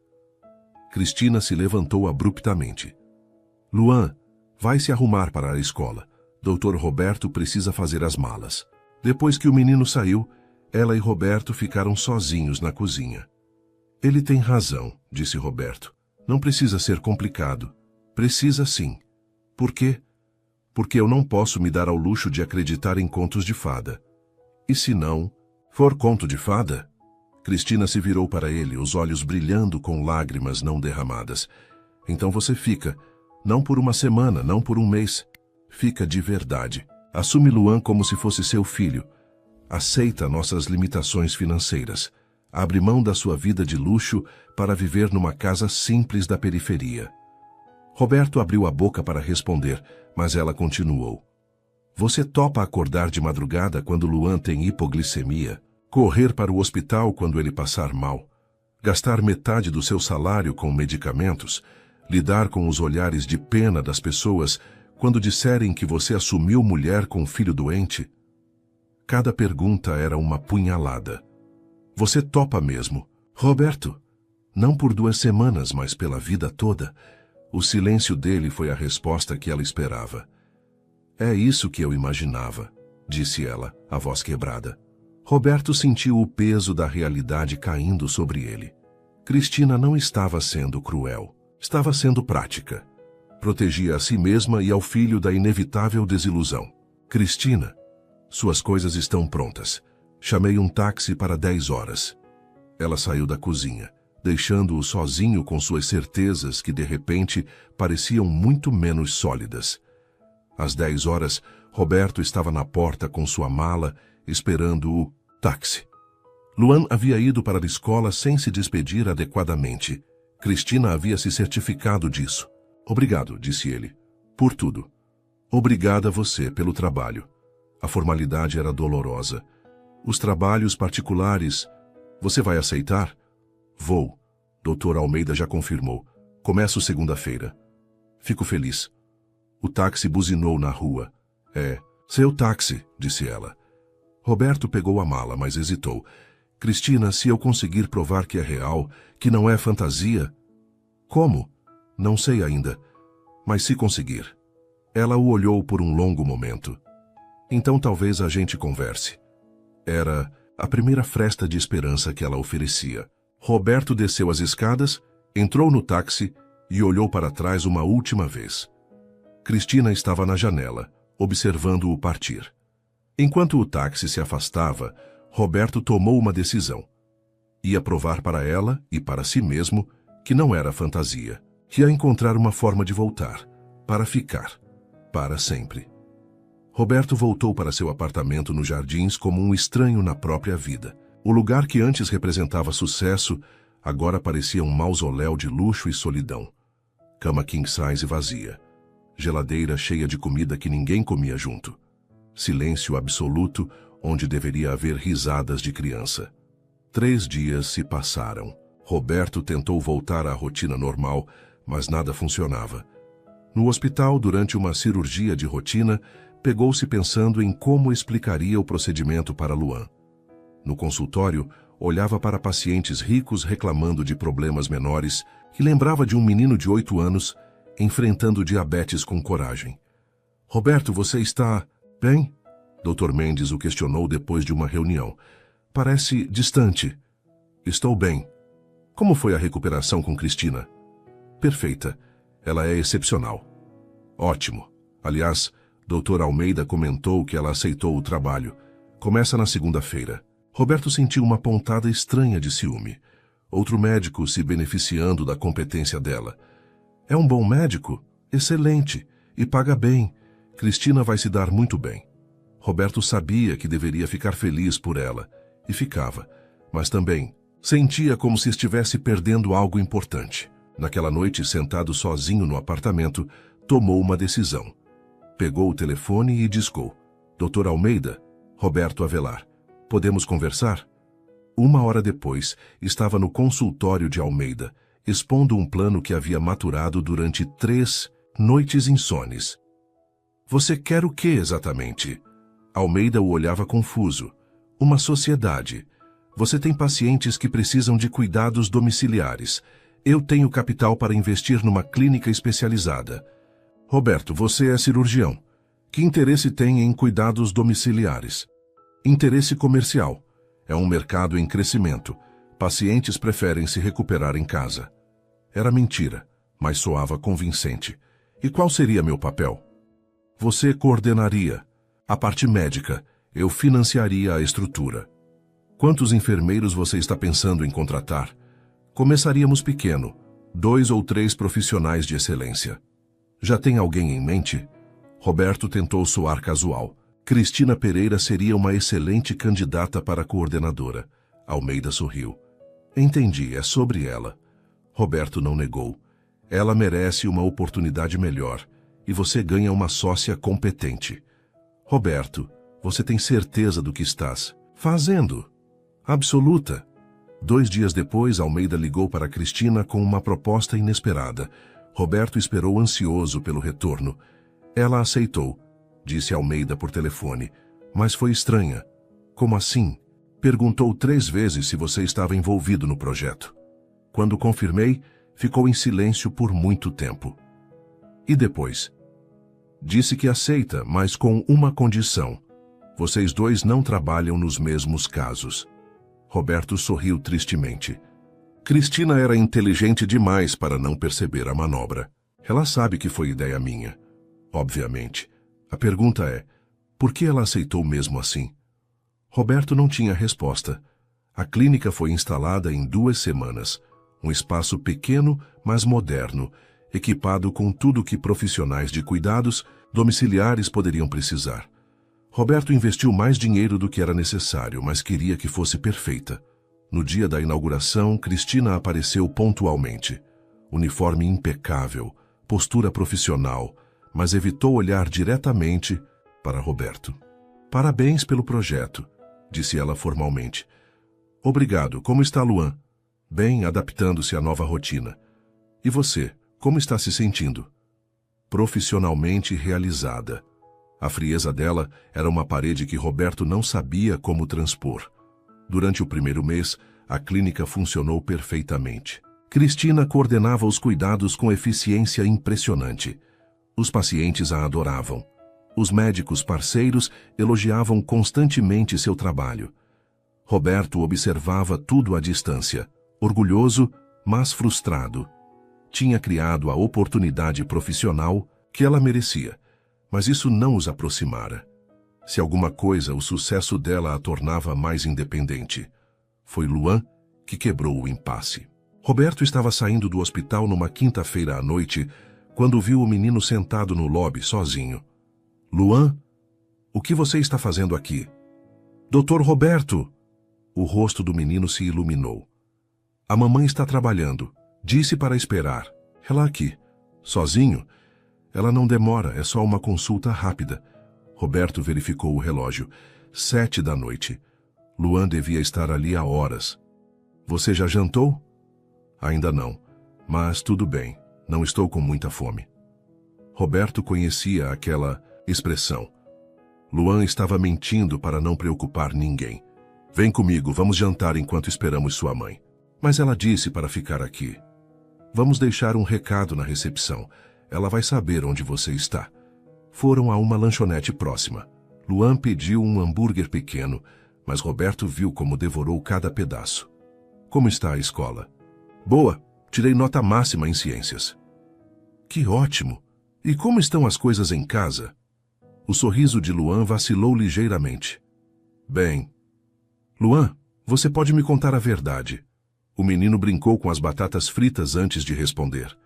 Cristina se levantou abruptamente. Luan, vai se arrumar para a escola. Doutor Roberto precisa fazer as malas. Depois que o menino saiu, ela e Roberto ficaram sozinhos na cozinha. Ele tem razão, disse Roberto. Não precisa ser complicado. Precisa sim. Por quê? Porque eu não posso me dar ao luxo de acreditar em contos de fada. E se não for conto de fada? Cristina se virou para ele, os olhos brilhando com lágrimas não derramadas. Então você fica, não por uma semana, não por um mês. Fica de verdade. Assume Luan como se fosse seu filho. Aceita nossas limitações financeiras. Abre mão da sua vida de luxo para viver numa casa simples da periferia. Roberto abriu a boca para responder, mas ela continuou. Você topa acordar de madrugada quando Luan tem hipoglicemia? Correr para o hospital quando ele passar mal? Gastar metade do seu salário com medicamentos? Lidar com os olhares de pena das pessoas quando disserem que você assumiu mulher com filho doente? Cada pergunta era uma punhalada. Você topa mesmo? Roberto, não por 2 semanas, mas pela vida toda. O silêncio dele foi a resposta que ela esperava. É isso que eu imaginava, disse ela, a voz quebrada. Roberto sentiu o peso da realidade caindo sobre ele. Cristina não estava sendo cruel, estava sendo prática. Protegia a si mesma e ao filho da inevitável desilusão. Cristina, suas coisas estão prontas. Chamei um táxi para 10 horas. Ela saiu da cozinha, deixando-o sozinho com suas certezas que de repente pareciam muito menos sólidas. Às 10 horas, Roberto estava na porta com sua mala, esperando o táxi. Luan havia ido para a escola sem se despedir adequadamente. Cristina havia se certificado disso. Obrigado, disse ele, por tudo. Obrigada a você pelo trabalho. A formalidade era dolorosa. Os trabalhos particulares, você vai aceitar? Vou. Dr. Almeida já confirmou. Começo segunda-feira. Fico feliz. O táxi buzinou na rua. É, seu táxi, disse ela. Roberto pegou a mala, mas hesitou. Cristina, se eu conseguir provar que é real, que não é fantasia... Como? Não sei ainda, mas se conseguir. Ela o olhou por um longo momento. Então talvez a gente converse. Era a primeira fresta de esperança que ela oferecia. Roberto desceu as escadas, entrou no táxi e olhou para trás uma última vez. Cristina estava na janela, observando-o partir. Enquanto o táxi se afastava, Roberto tomou uma decisão. Ia provar para ela e para si mesmo que não era fantasia, que ia encontrar uma forma de voltar, para ficar, para sempre. Roberto voltou para seu apartamento nos Jardins como um estranho na própria vida. O lugar que antes representava sucesso, agora parecia um mausoléu de luxo e solidão. Cama king size vazia. Geladeira cheia de comida que ninguém comia junto. Silêncio absoluto, onde deveria haver risadas de criança. 3 dias se passaram. Roberto tentou voltar à rotina normal, mas nada funcionava. No hospital, durante uma cirurgia de rotina, pegou-se pensando em como explicaria o procedimento para Luan. No consultório, olhava para pacientes ricos reclamando de problemas menores, que lembrava de um menino de 8 anos enfrentando diabetes com coragem. Roberto, você está bem? Dr. Mendes o questionou depois de uma reunião. Parece distante. Estou bem. Como foi a recuperação com Cristina? Perfeita. Ela é excepcional. Ótimo. Aliás, Dr. Almeida comentou que ela aceitou o trabalho. Começa na segunda-feira. Roberto sentiu uma pontada estranha de ciúme. Outro médico se beneficiando da competência dela. É um bom médico? Excelente. E paga bem. Cristina vai se dar muito bem. Roberto sabia que deveria ficar feliz por ela. E ficava. Mas também sentia como se estivesse perdendo algo importante. Naquela noite, sentado sozinho no apartamento, tomou uma decisão. Pegou o telefone e discou. Dr. Almeida, Roberto Avelar, podemos conversar? 1 hora depois, estava no consultório de Almeida, expondo um plano que havia maturado durante 3 noites insones. Você quer o que exatamente? Almeida o olhava confuso. Uma sociedade. Você tem pacientes que precisam de cuidados domiciliares. Eu tenho capital para investir numa clínica especializada. Roberto, você é cirurgião. Que interesse tem em cuidados domiciliares? Interesse comercial. É um mercado em crescimento. Pacientes preferem se recuperar em casa. Era mentira, mas soava convincente. E qual seria meu papel? Você coordenaria. A parte médica. Eu financiaria a estrutura. Quantos enfermeiros você está pensando em contratar? Começaríamos pequeno. 2 ou 3 profissionais de excelência. Já tem alguém em mente? Roberto tentou soar casual. Cristina Pereira seria uma excelente candidata para coordenadora. Almeida sorriu. Entendi, é sobre ela. Roberto não negou. Ela merece uma oportunidade melhor. E você ganha uma sócia competente. Roberto, você tem certeza do que estás fazendo? Absoluta. 2 dias depois, Almeida ligou para Cristina com uma proposta inesperada. Roberto esperou ansioso pelo retorno. Ela aceitou, disse Almeida por telefone, mas foi estranha. Como assim? Perguntou 3 vezes se você estava envolvido no projeto. Quando confirmei, ficou em silêncio por muito tempo. E depois? Disse que aceita, mas com uma condição. Vocês 2 não trabalham nos mesmos casos. Roberto sorriu tristemente. Cristina era inteligente demais para não perceber a manobra. Ela sabe que foi ideia minha. Obviamente. A pergunta é, por que ela aceitou mesmo assim? Roberto não tinha resposta. A clínica foi instalada em 2 semanas. Um espaço pequeno, mas moderno, equipado com tudo que profissionais de cuidados domiciliares poderiam precisar. Roberto investiu mais dinheiro do que era necessário, mas queria que fosse perfeita. No dia da inauguração, Cristina apareceu pontualmente. Uniforme impecável, postura profissional, mas evitou olhar diretamente para Roberto. Parabéns pelo projeto, disse ela formalmente. Obrigado, como está Luan? Bem, adaptando-se à nova rotina. E você, como está se sentindo? Profissionalmente realizada. A frieza dela era uma parede que Roberto não sabia como transpor. Durante o primeiro mês, a clínica funcionou perfeitamente. Cristina coordenava os cuidados com eficiência impressionante. Os pacientes a adoravam. Os médicos parceiros elogiavam constantemente seu trabalho. Roberto observava tudo à distância, orgulhoso, mas frustrado. Tinha criado a oportunidade profissional que ela merecia, mas isso não os aproximara. Se alguma coisa, o sucesso dela a tornava mais independente. Foi Luan que quebrou o impasse. Roberto estava saindo do hospital numa quinta-feira à noite, quando viu o menino sentado no lobby sozinho. Luan, o que você está fazendo aqui? Doutor Roberto! O rosto do menino se iluminou. A mamãe está trabalhando. Disse para esperar. Ela aqui. Sozinho? Ela não demora, é só uma consulta rápida. Roberto verificou o relógio. 7 da noite. Luan devia estar ali há horas. Você já jantou? Ainda não, mas tudo bem, não estou com muita fome. Roberto conhecia aquela expressão. Luan estava mentindo para não preocupar ninguém. Vem comigo, vamos jantar enquanto esperamos sua mãe. Mas ela disse para ficar aqui. Vamos deixar um recado na recepção. Ela vai saber onde você está. Foram a uma lanchonete próxima. Luan pediu um hambúrguer pequeno, mas Roberto viu como devorou cada pedaço. Como está a escola? Boa, tirei nota máxima em ciências. Que ótimo! E como estão as coisas em casa? O sorriso de Luan vacilou ligeiramente. Bem. Luan, você pode me contar a verdade. O menino brincou com as batatas fritas antes de responder.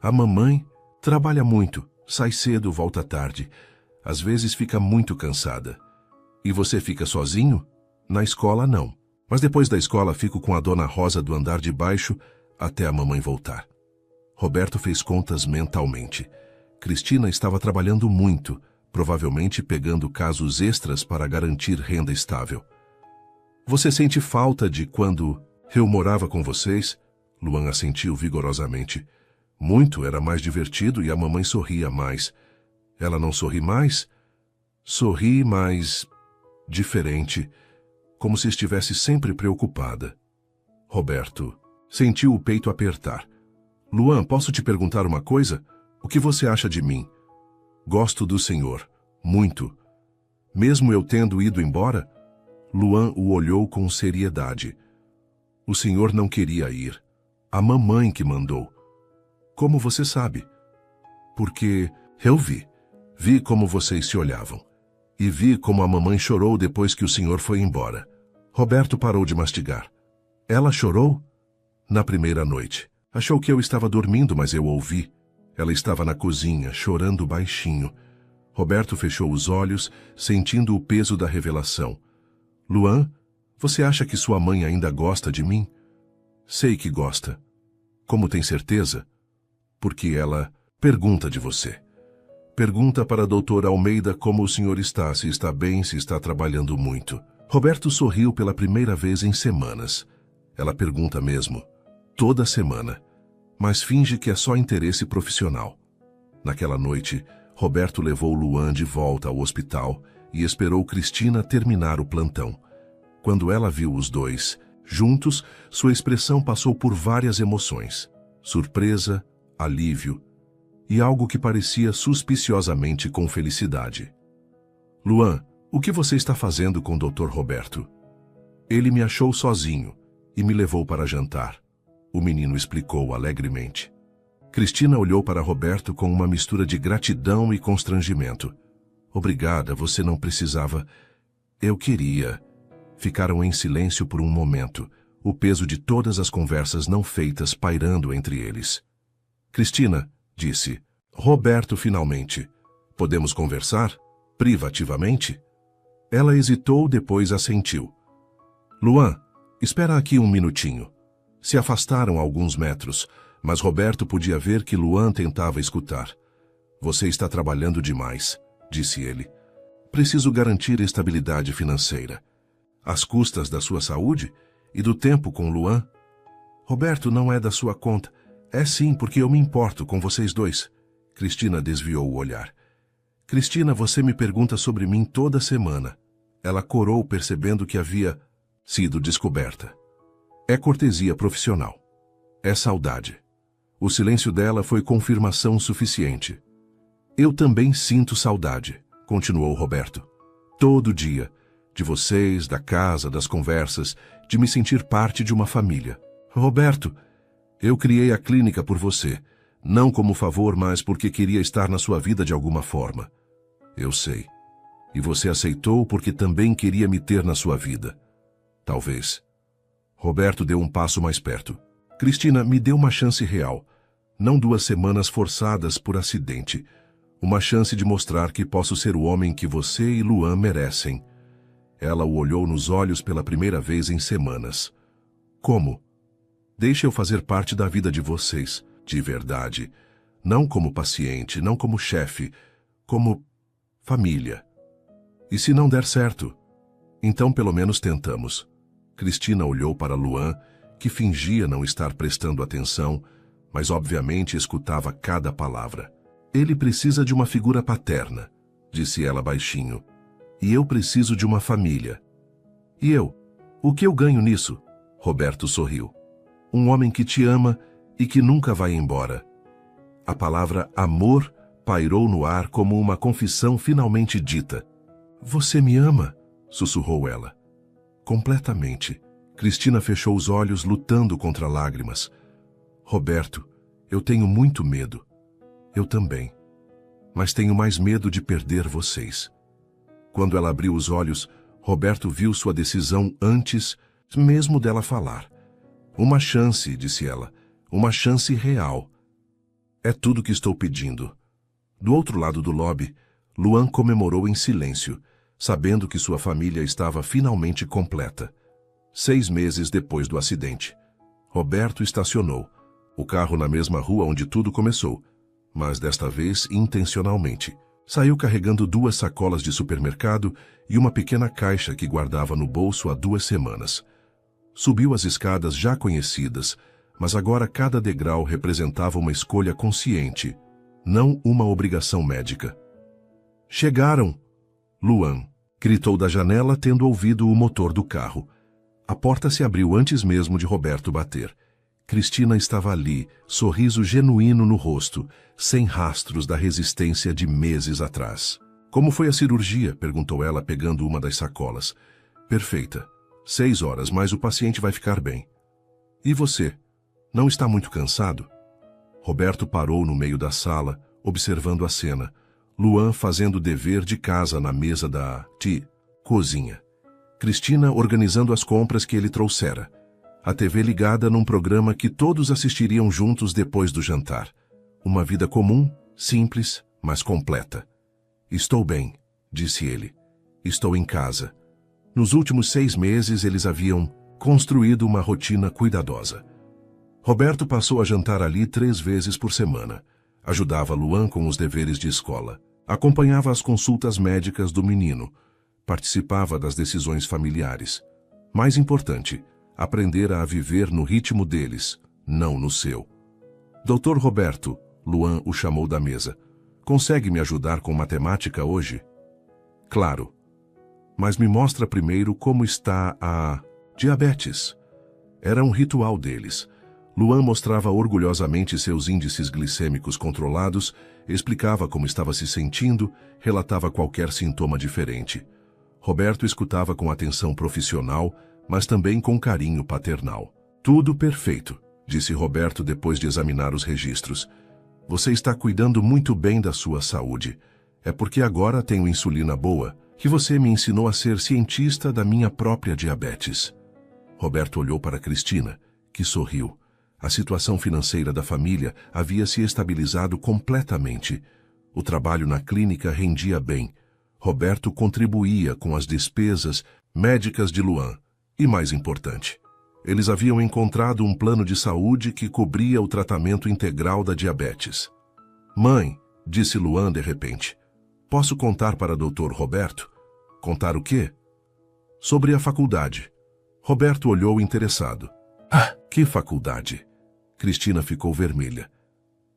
A mamãe trabalha muito, sai cedo, volta tarde. Às vezes fica muito cansada. E você fica sozinho? Na escola, não. Mas depois da escola fico com a dona Rosa do andar de baixo até a mamãe voltar. Roberto fez contas mentalmente. Cristina estava trabalhando muito, provavelmente pegando casos extras para garantir renda estável. Você sente falta de quando eu morava com vocês? Luan assentiu vigorosamente. Muito, era mais divertido e a mamãe sorria mais. Ela não sorri mais? Sorri, mas diferente, como se estivesse sempre preocupada. Roberto sentiu o peito apertar. Luan, posso te perguntar uma coisa? O que você acha de mim? Gosto do senhor, muito. Mesmo eu tendo ido embora? Luan o olhou com seriedade. O senhor não queria ir. A mamãe que mandou. Como você sabe? Porque eu vi. Vi como vocês se olhavam. E vi como a mamãe chorou depois que o senhor foi embora. Roberto parou de mastigar. Ela chorou? Na primeira noite. Achou que eu estava dormindo, mas eu ouvi. Ela estava na cozinha, chorando baixinho. Roberto fechou os olhos, sentindo o peso da revelação. Luan, você acha que sua mãe ainda gosta de mim? Sei que gosta. Como tem certeza? Porque ela pergunta de você. Pergunta para a doutora Almeida como o senhor está, se está bem, se está trabalhando muito. Roberto sorriu pela primeira vez em semanas. Ela pergunta mesmo. Toda semana. Mas finge que é só interesse profissional. Naquela noite, Roberto levou Luan de volta ao hospital e esperou Cristina terminar o plantão. Quando ela viu os dois, juntos, sua expressão passou por várias emoções. Surpresa, alívio e algo que parecia suspiciosamente com felicidade. Luan, o que você está fazendo com o Dr. Roberto? Ele me achou sozinho e me levou para jantar. O menino explicou alegremente. Cristina olhou para Roberto com uma mistura de gratidão e constrangimento. Obrigada, você não precisava. Eu queria. Ficaram em silêncio por um momento, o peso de todas as conversas não feitas pairando entre eles. Cristina, disse. Roberto, finalmente. Podemos conversar? Privativamente? Ela hesitou, depois assentiu. Luan, espera aqui um minutinho. Se afastaram alguns metros, mas Roberto podia ver que Luan tentava escutar. Você está trabalhando demais, disse ele. Preciso garantir estabilidade financeira. Às custas da sua saúde e do tempo com Luan? Roberto, não é da sua conta. É sim, porque eu me importo com vocês dois. Cristina desviou o olhar. Cristina, você me pergunta sobre mim toda semana. Ela corou, percebendo que havia sido descoberta. É cortesia profissional. É saudade. O silêncio dela foi confirmação suficiente. Eu também sinto saudade, continuou Roberto. Todo dia. De vocês, da casa, das conversas, de me sentir parte de uma família. Roberto, eu criei a clínica por você, não como favor, mas porque queria estar na sua vida de alguma forma. Eu sei. E você aceitou porque também queria me ter na sua vida. Talvez. Roberto deu um passo mais perto. Cristina, me dê uma chance real. Não 2 semanas forçadas por acidente. Uma chance de mostrar que posso ser o homem que você e Luan merecem. Ela o olhou nos olhos pela primeira vez em semanas. Como? Deixe eu fazer parte da vida de vocês, de verdade. Não como paciente, não como chefe, como família. E se não der certo? Então pelo menos tentamos. Cristina olhou para Luan, que fingia não estar prestando atenção, mas obviamente escutava cada palavra. Ele precisa de uma figura paterna, disse ela baixinho. E eu preciso de uma família. E eu? O que eu ganho nisso? Roberto sorriu. Um homem que te ama e que nunca vai embora. A palavra amor pairou no ar como uma confissão finalmente dita. Você me ama? Sussurrou ela. Completamente. Cristina fechou os olhos, lutando contra lágrimas. Roberto, eu tenho muito medo. Eu também. Mas tenho mais medo de perder vocês. Quando ela abriu os olhos, Roberto viu sua decisão antes mesmo dela falar. Uma chance, disse ela. Uma chance real. É tudo que estou pedindo. Do outro lado do lobby, Luan comemorou em silêncio, sabendo que sua família estava finalmente completa. 6 meses depois do acidente. Roberto estacionou, o carro na mesma rua onde tudo começou, mas desta vez intencionalmente. Saiu carregando 2 sacolas de supermercado e uma pequena caixa que guardava no bolso há 2 semanas. Subiu as escadas já conhecidas, mas agora cada degrau representava uma escolha consciente, não uma obrigação médica. Chegaram! Luan gritou da janela, tendo ouvido o motor do carro. A porta se abriu antes mesmo de Roberto bater. Cristina estava ali, sorriso genuíno no rosto, sem rastros da resistência de meses atrás. Como foi a cirurgia? Perguntou ela, pegando uma das sacolas. Perfeita. 6 horas, mas o paciente vai ficar bem. E você? Não está muito cansado? Roberto parou no meio da sala, observando a cena. Luan fazendo o dever de casa na mesa da cozinha. Cristina organizando as compras que ele trouxera. A TV ligada num programa que todos assistiriam juntos depois do jantar. Uma vida comum, simples, mas completa. Estou bem, disse ele. Estou em casa. Nos últimos 6 meses eles haviam construído uma rotina cuidadosa. Roberto passou a jantar ali 3 vezes por semana. Ajudava Luan com os deveres de escola. Acompanhava as consultas médicas do menino. Participava das decisões familiares. Mais importante, aprendera a viver no ritmo deles, não no seu. Doutor Roberto, Luan o chamou da mesa. Consegue me ajudar com matemática hoje? Claro. Mas me mostra primeiro como está a diabetes. Era um ritual deles. Luan mostrava orgulhosamente seus índices glicêmicos controlados, explicava como estava se sentindo, relatava qualquer sintoma diferente. Roberto escutava com atenção profissional, mas também com carinho paternal. Tudo perfeito, disse Roberto depois de examinar os registros. Você está cuidando muito bem da sua saúde. É porque agora tenho insulina boa, que você me ensinou a ser cientista da minha própria diabetes. Roberto olhou para Cristina, que sorriu. A situação financeira da família havia se estabilizado completamente. O trabalho na clínica rendia bem. Roberto contribuía com as despesas médicas de Luan. E mais importante, eles haviam encontrado um plano de saúde que cobria o tratamento integral da diabetes. Mãe, disse Luan de repente, posso contar para Dr. Roberto? Contar o quê? Sobre a faculdade. Roberto olhou interessado. Ah, que faculdade? Cristina ficou vermelha.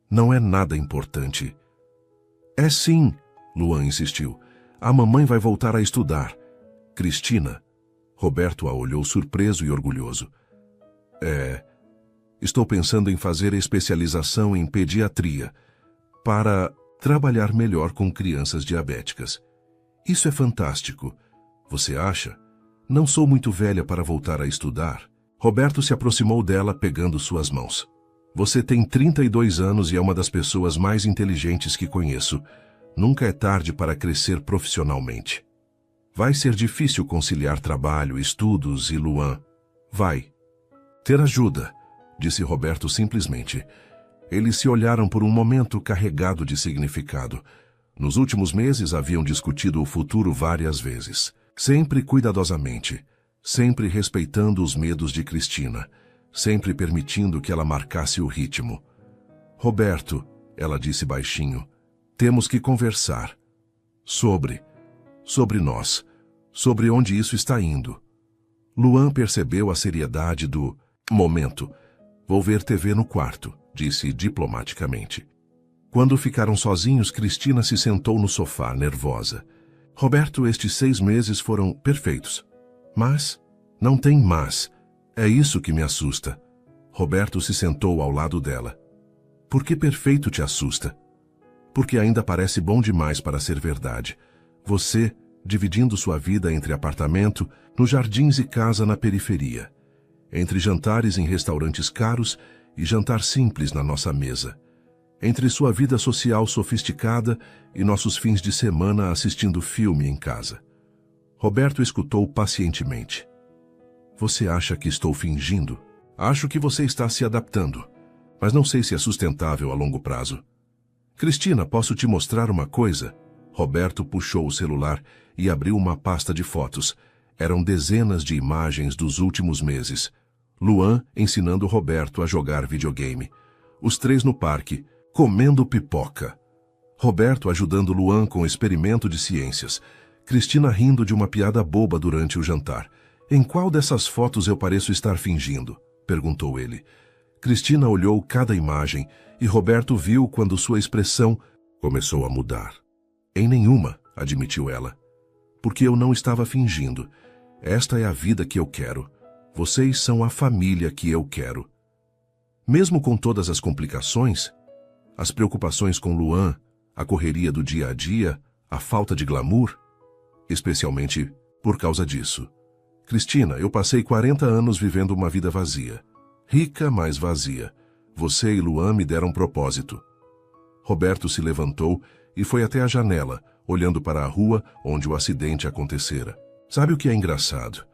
Não é nada importante. É sim, Luan insistiu. A mamãe vai voltar a estudar. Cristina, Roberto a olhou surpreso e orgulhoso. Estou pensando em fazer especialização em pediatria para trabalhar melhor com crianças diabéticas. Isso é fantástico. Você acha? Não sou muito velha para voltar a estudar. Roberto se aproximou dela, pegando suas mãos. Você tem 32 anos e é uma das pessoas mais inteligentes que conheço. Nunca é tarde para crescer profissionalmente. Vai ser difícil conciliar trabalho, estudos e Luan. Vai. Ter ajuda, disse Roberto simplesmente. Eles se olharam por um momento carregado de significado. Nos últimos meses haviam discutido o futuro várias vezes. Sempre cuidadosamente. Sempre respeitando os medos de Cristina. Sempre permitindo que ela marcasse o ritmo. Roberto, ela disse baixinho, temos que conversar. Sobre nós. Sobre onde isso está indo. Luan percebeu a seriedade do momento. Vou ver TV no quarto, disse diplomaticamente. Quando ficaram sozinhos, Cristina se sentou no sofá, nervosa. Roberto, estes 6 meses foram perfeitos. Mas, não tem mas. É isso que me assusta. Roberto se sentou ao lado dela. Por que perfeito te assusta? Porque ainda parece bom demais para ser verdade. Você, dividindo sua vida entre apartamento, nos jardins e casa na periferia. Entre jantares em restaurantes caros e jantar simples na nossa mesa. Entre sua vida social sofisticada e nossos fins de semana assistindo filme em casa. Roberto escutou pacientemente. Você acha que estou fingindo? Acho que você está se adaptando, mas não sei se é sustentável a longo prazo. Cristina, posso te mostrar uma coisa? Roberto puxou o celular e abriu uma pasta de fotos. Eram dezenas de imagens dos últimos meses. Luan ensinando Roberto a jogar videogame. Os 3 no parque, comendo pipoca. Roberto ajudando Luan com o experimento de ciências. Cristina rindo de uma piada boba durante o jantar. Em qual dessas fotos eu pareço estar fingindo? Perguntou ele. Cristina olhou cada imagem e Roberto viu quando sua expressão começou a mudar. Em nenhuma, admitiu ela. Porque eu não estava fingindo. Esta é a vida que eu quero. Vocês são a família que eu quero. Mesmo com todas as complicações, as preocupações com Luan, a correria do dia a dia, a falta de glamour, especialmente por causa disso. Cristina, eu passei 40 anos vivendo uma vida vazia. Rica, mas vazia. Você e Luan me deram propósito. Roberto se levantou e foi até a janela, olhando para a rua onde o acidente acontecera. Sabe o que é engraçado?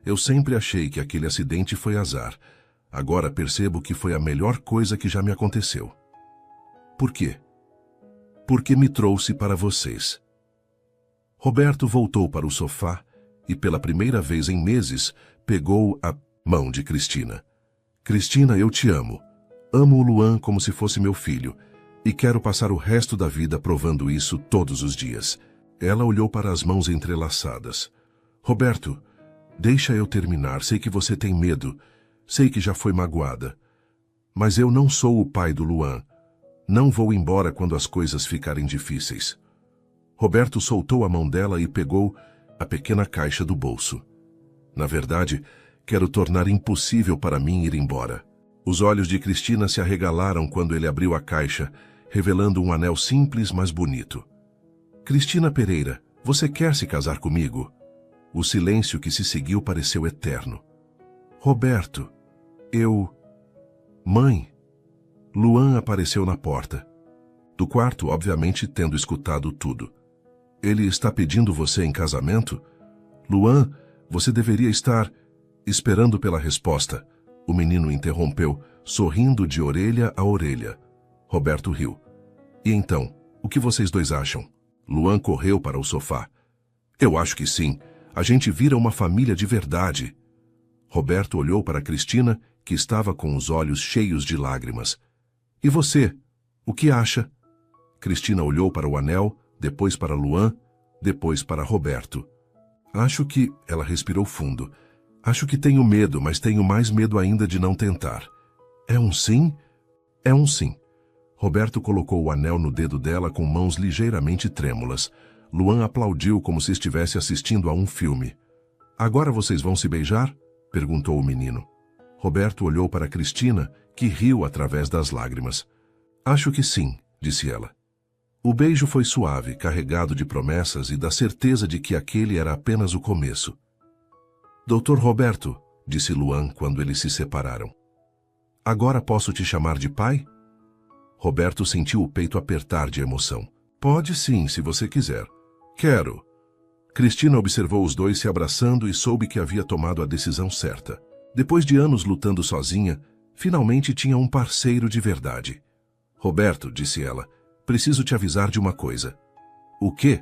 Eu sempre achei que aquele acidente foi azar. Agora percebo que foi a melhor coisa que já me aconteceu. Por quê? Porque me trouxe para vocês. Roberto voltou para o sofá e, pela primeira vez em meses, pegou a mão de Cristina. Cristina, eu te amo. Amo o Luan como se fosse meu filho e quero passar o resto da vida provando isso todos os dias. Ela olhou para as mãos entrelaçadas. Roberto, deixa eu terminar. Sei que você tem medo. Sei que já foi magoada. Mas eu não sou o pai do Luan. Não vou embora quando as coisas ficarem difíceis. Roberto soltou a mão dela e pegou a pequena caixa do bolso. Na verdade, quero tornar impossível para mim ir embora. Os olhos de Cristina se arregalaram quando ele abriu a caixa, revelando um anel simples, mas bonito. Cristina Pereira, você quer se casar comigo? O silêncio que se seguiu pareceu eterno. Roberto, Mãe. Luan apareceu na porta. Do quarto, obviamente, tendo escutado tudo. Ele está pedindo você em casamento? Luan, você deveria estar esperando pela resposta. O menino interrompeu, sorrindo de orelha a orelha. Roberto riu. E então, o que vocês dois acham? Luan correu para o sofá. Eu acho que sim. A gente vira uma família de verdade. Roberto olhou para Cristina, que estava com os olhos cheios de lágrimas. E você? O que acha? Cristina olhou para o anel, depois para Luan, depois para Roberto. Acho que... Ela respirou fundo. Acho que tenho medo, mas tenho mais medo ainda de não tentar. É um sim? É um sim. Roberto colocou o anel no dedo dela com mãos ligeiramente trêmulas. Luan aplaudiu como se estivesse assistindo a um filme. Agora vocês vão se beijar? Perguntou o menino. Roberto olhou para Cristina, que riu através das lágrimas. Acho que sim, disse ela. O beijo foi suave, carregado de promessas e da certeza de que aquele era apenas o começo. Doutor Roberto, disse Luan quando eles se separaram. Agora posso te chamar de pai? Roberto sentiu o peito apertar de emoção. Pode sim, se você quiser. Quero. Cristina observou os dois se abraçando e soube que havia tomado a decisão certa. Depois de anos lutando sozinha, finalmente tinha um parceiro de verdade. Roberto, disse ela, preciso te avisar de uma coisa. O quê?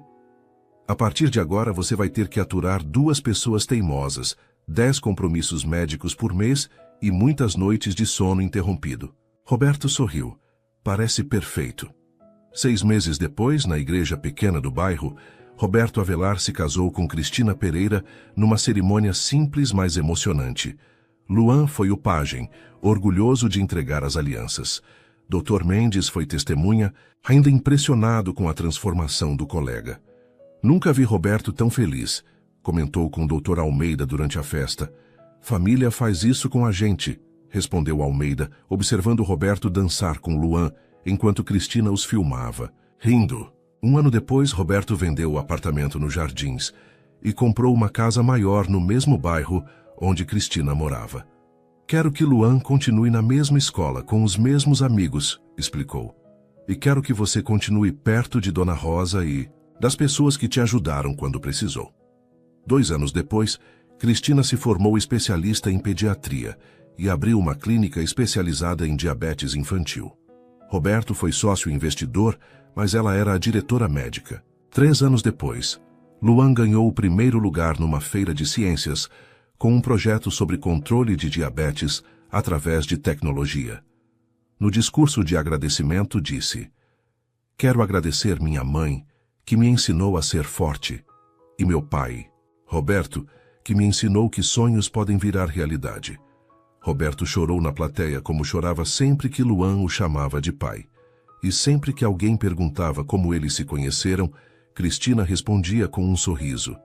A partir de agora você vai ter que aturar 2 pessoas teimosas, 10 compromissos médicos por mês e muitas noites de sono interrompido. Roberto sorriu. Parece perfeito. 6 meses depois, na igreja pequena do bairro, Roberto Avelar se casou com Cristina Pereira numa cerimônia simples, mas emocionante. Luan foi o pajem, orgulhoso de entregar as alianças. Dr. Mendes foi testemunha, ainda impressionado com a transformação do colega. Nunca vi Roberto tão feliz, comentou com o Dr. Almeida durante a festa. Família faz isso com a gente, respondeu Almeida, observando Roberto dançar com Luan, enquanto Cristina os filmava, rindo. 1 ano depois, Roberto vendeu o apartamento nos Jardins e comprou uma casa maior no mesmo bairro onde Cristina morava. Quero que Luan continue na mesma escola, com os mesmos amigos, explicou. E quero que você continue perto de Dona Rosa e das pessoas que te ajudaram quando precisou. 2 anos depois, Cristina se formou especialista em pediatria e abriu uma clínica especializada em diabetes infantil. Roberto foi sócio investidor, mas ela era a diretora médica. 3 anos depois, Luan ganhou o primeiro lugar numa feira de ciências com um projeto sobre controle de diabetes através de tecnologia. No discurso de agradecimento, disse: Quero agradecer minha mãe, que me ensinou a ser forte, e meu pai, Roberto, que me ensinou que sonhos podem virar realidade. Roberto chorou na plateia como chorava sempre que Luan o chamava de pai. E sempre que alguém perguntava como eles se conheceram, Cristina respondia com um sorriso.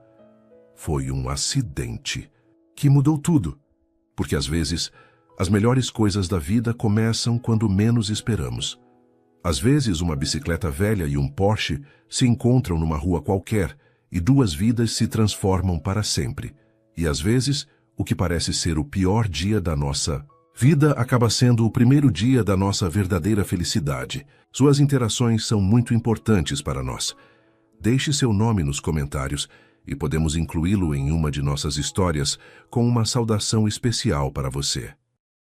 Foi um acidente que mudou tudo, porque às vezes as melhores coisas da vida começam quando menos esperamos. Às vezes uma bicicleta velha e um Porsche se encontram numa rua qualquer e 2 vidas se transformam para sempre. E às vezes o que parece ser o pior dia da nossa vida acaba sendo o primeiro dia da nossa verdadeira felicidade. Suas interações são muito importantes para nós. Deixe seu nome nos comentários e podemos incluí-lo em uma de nossas histórias com uma saudação especial para você.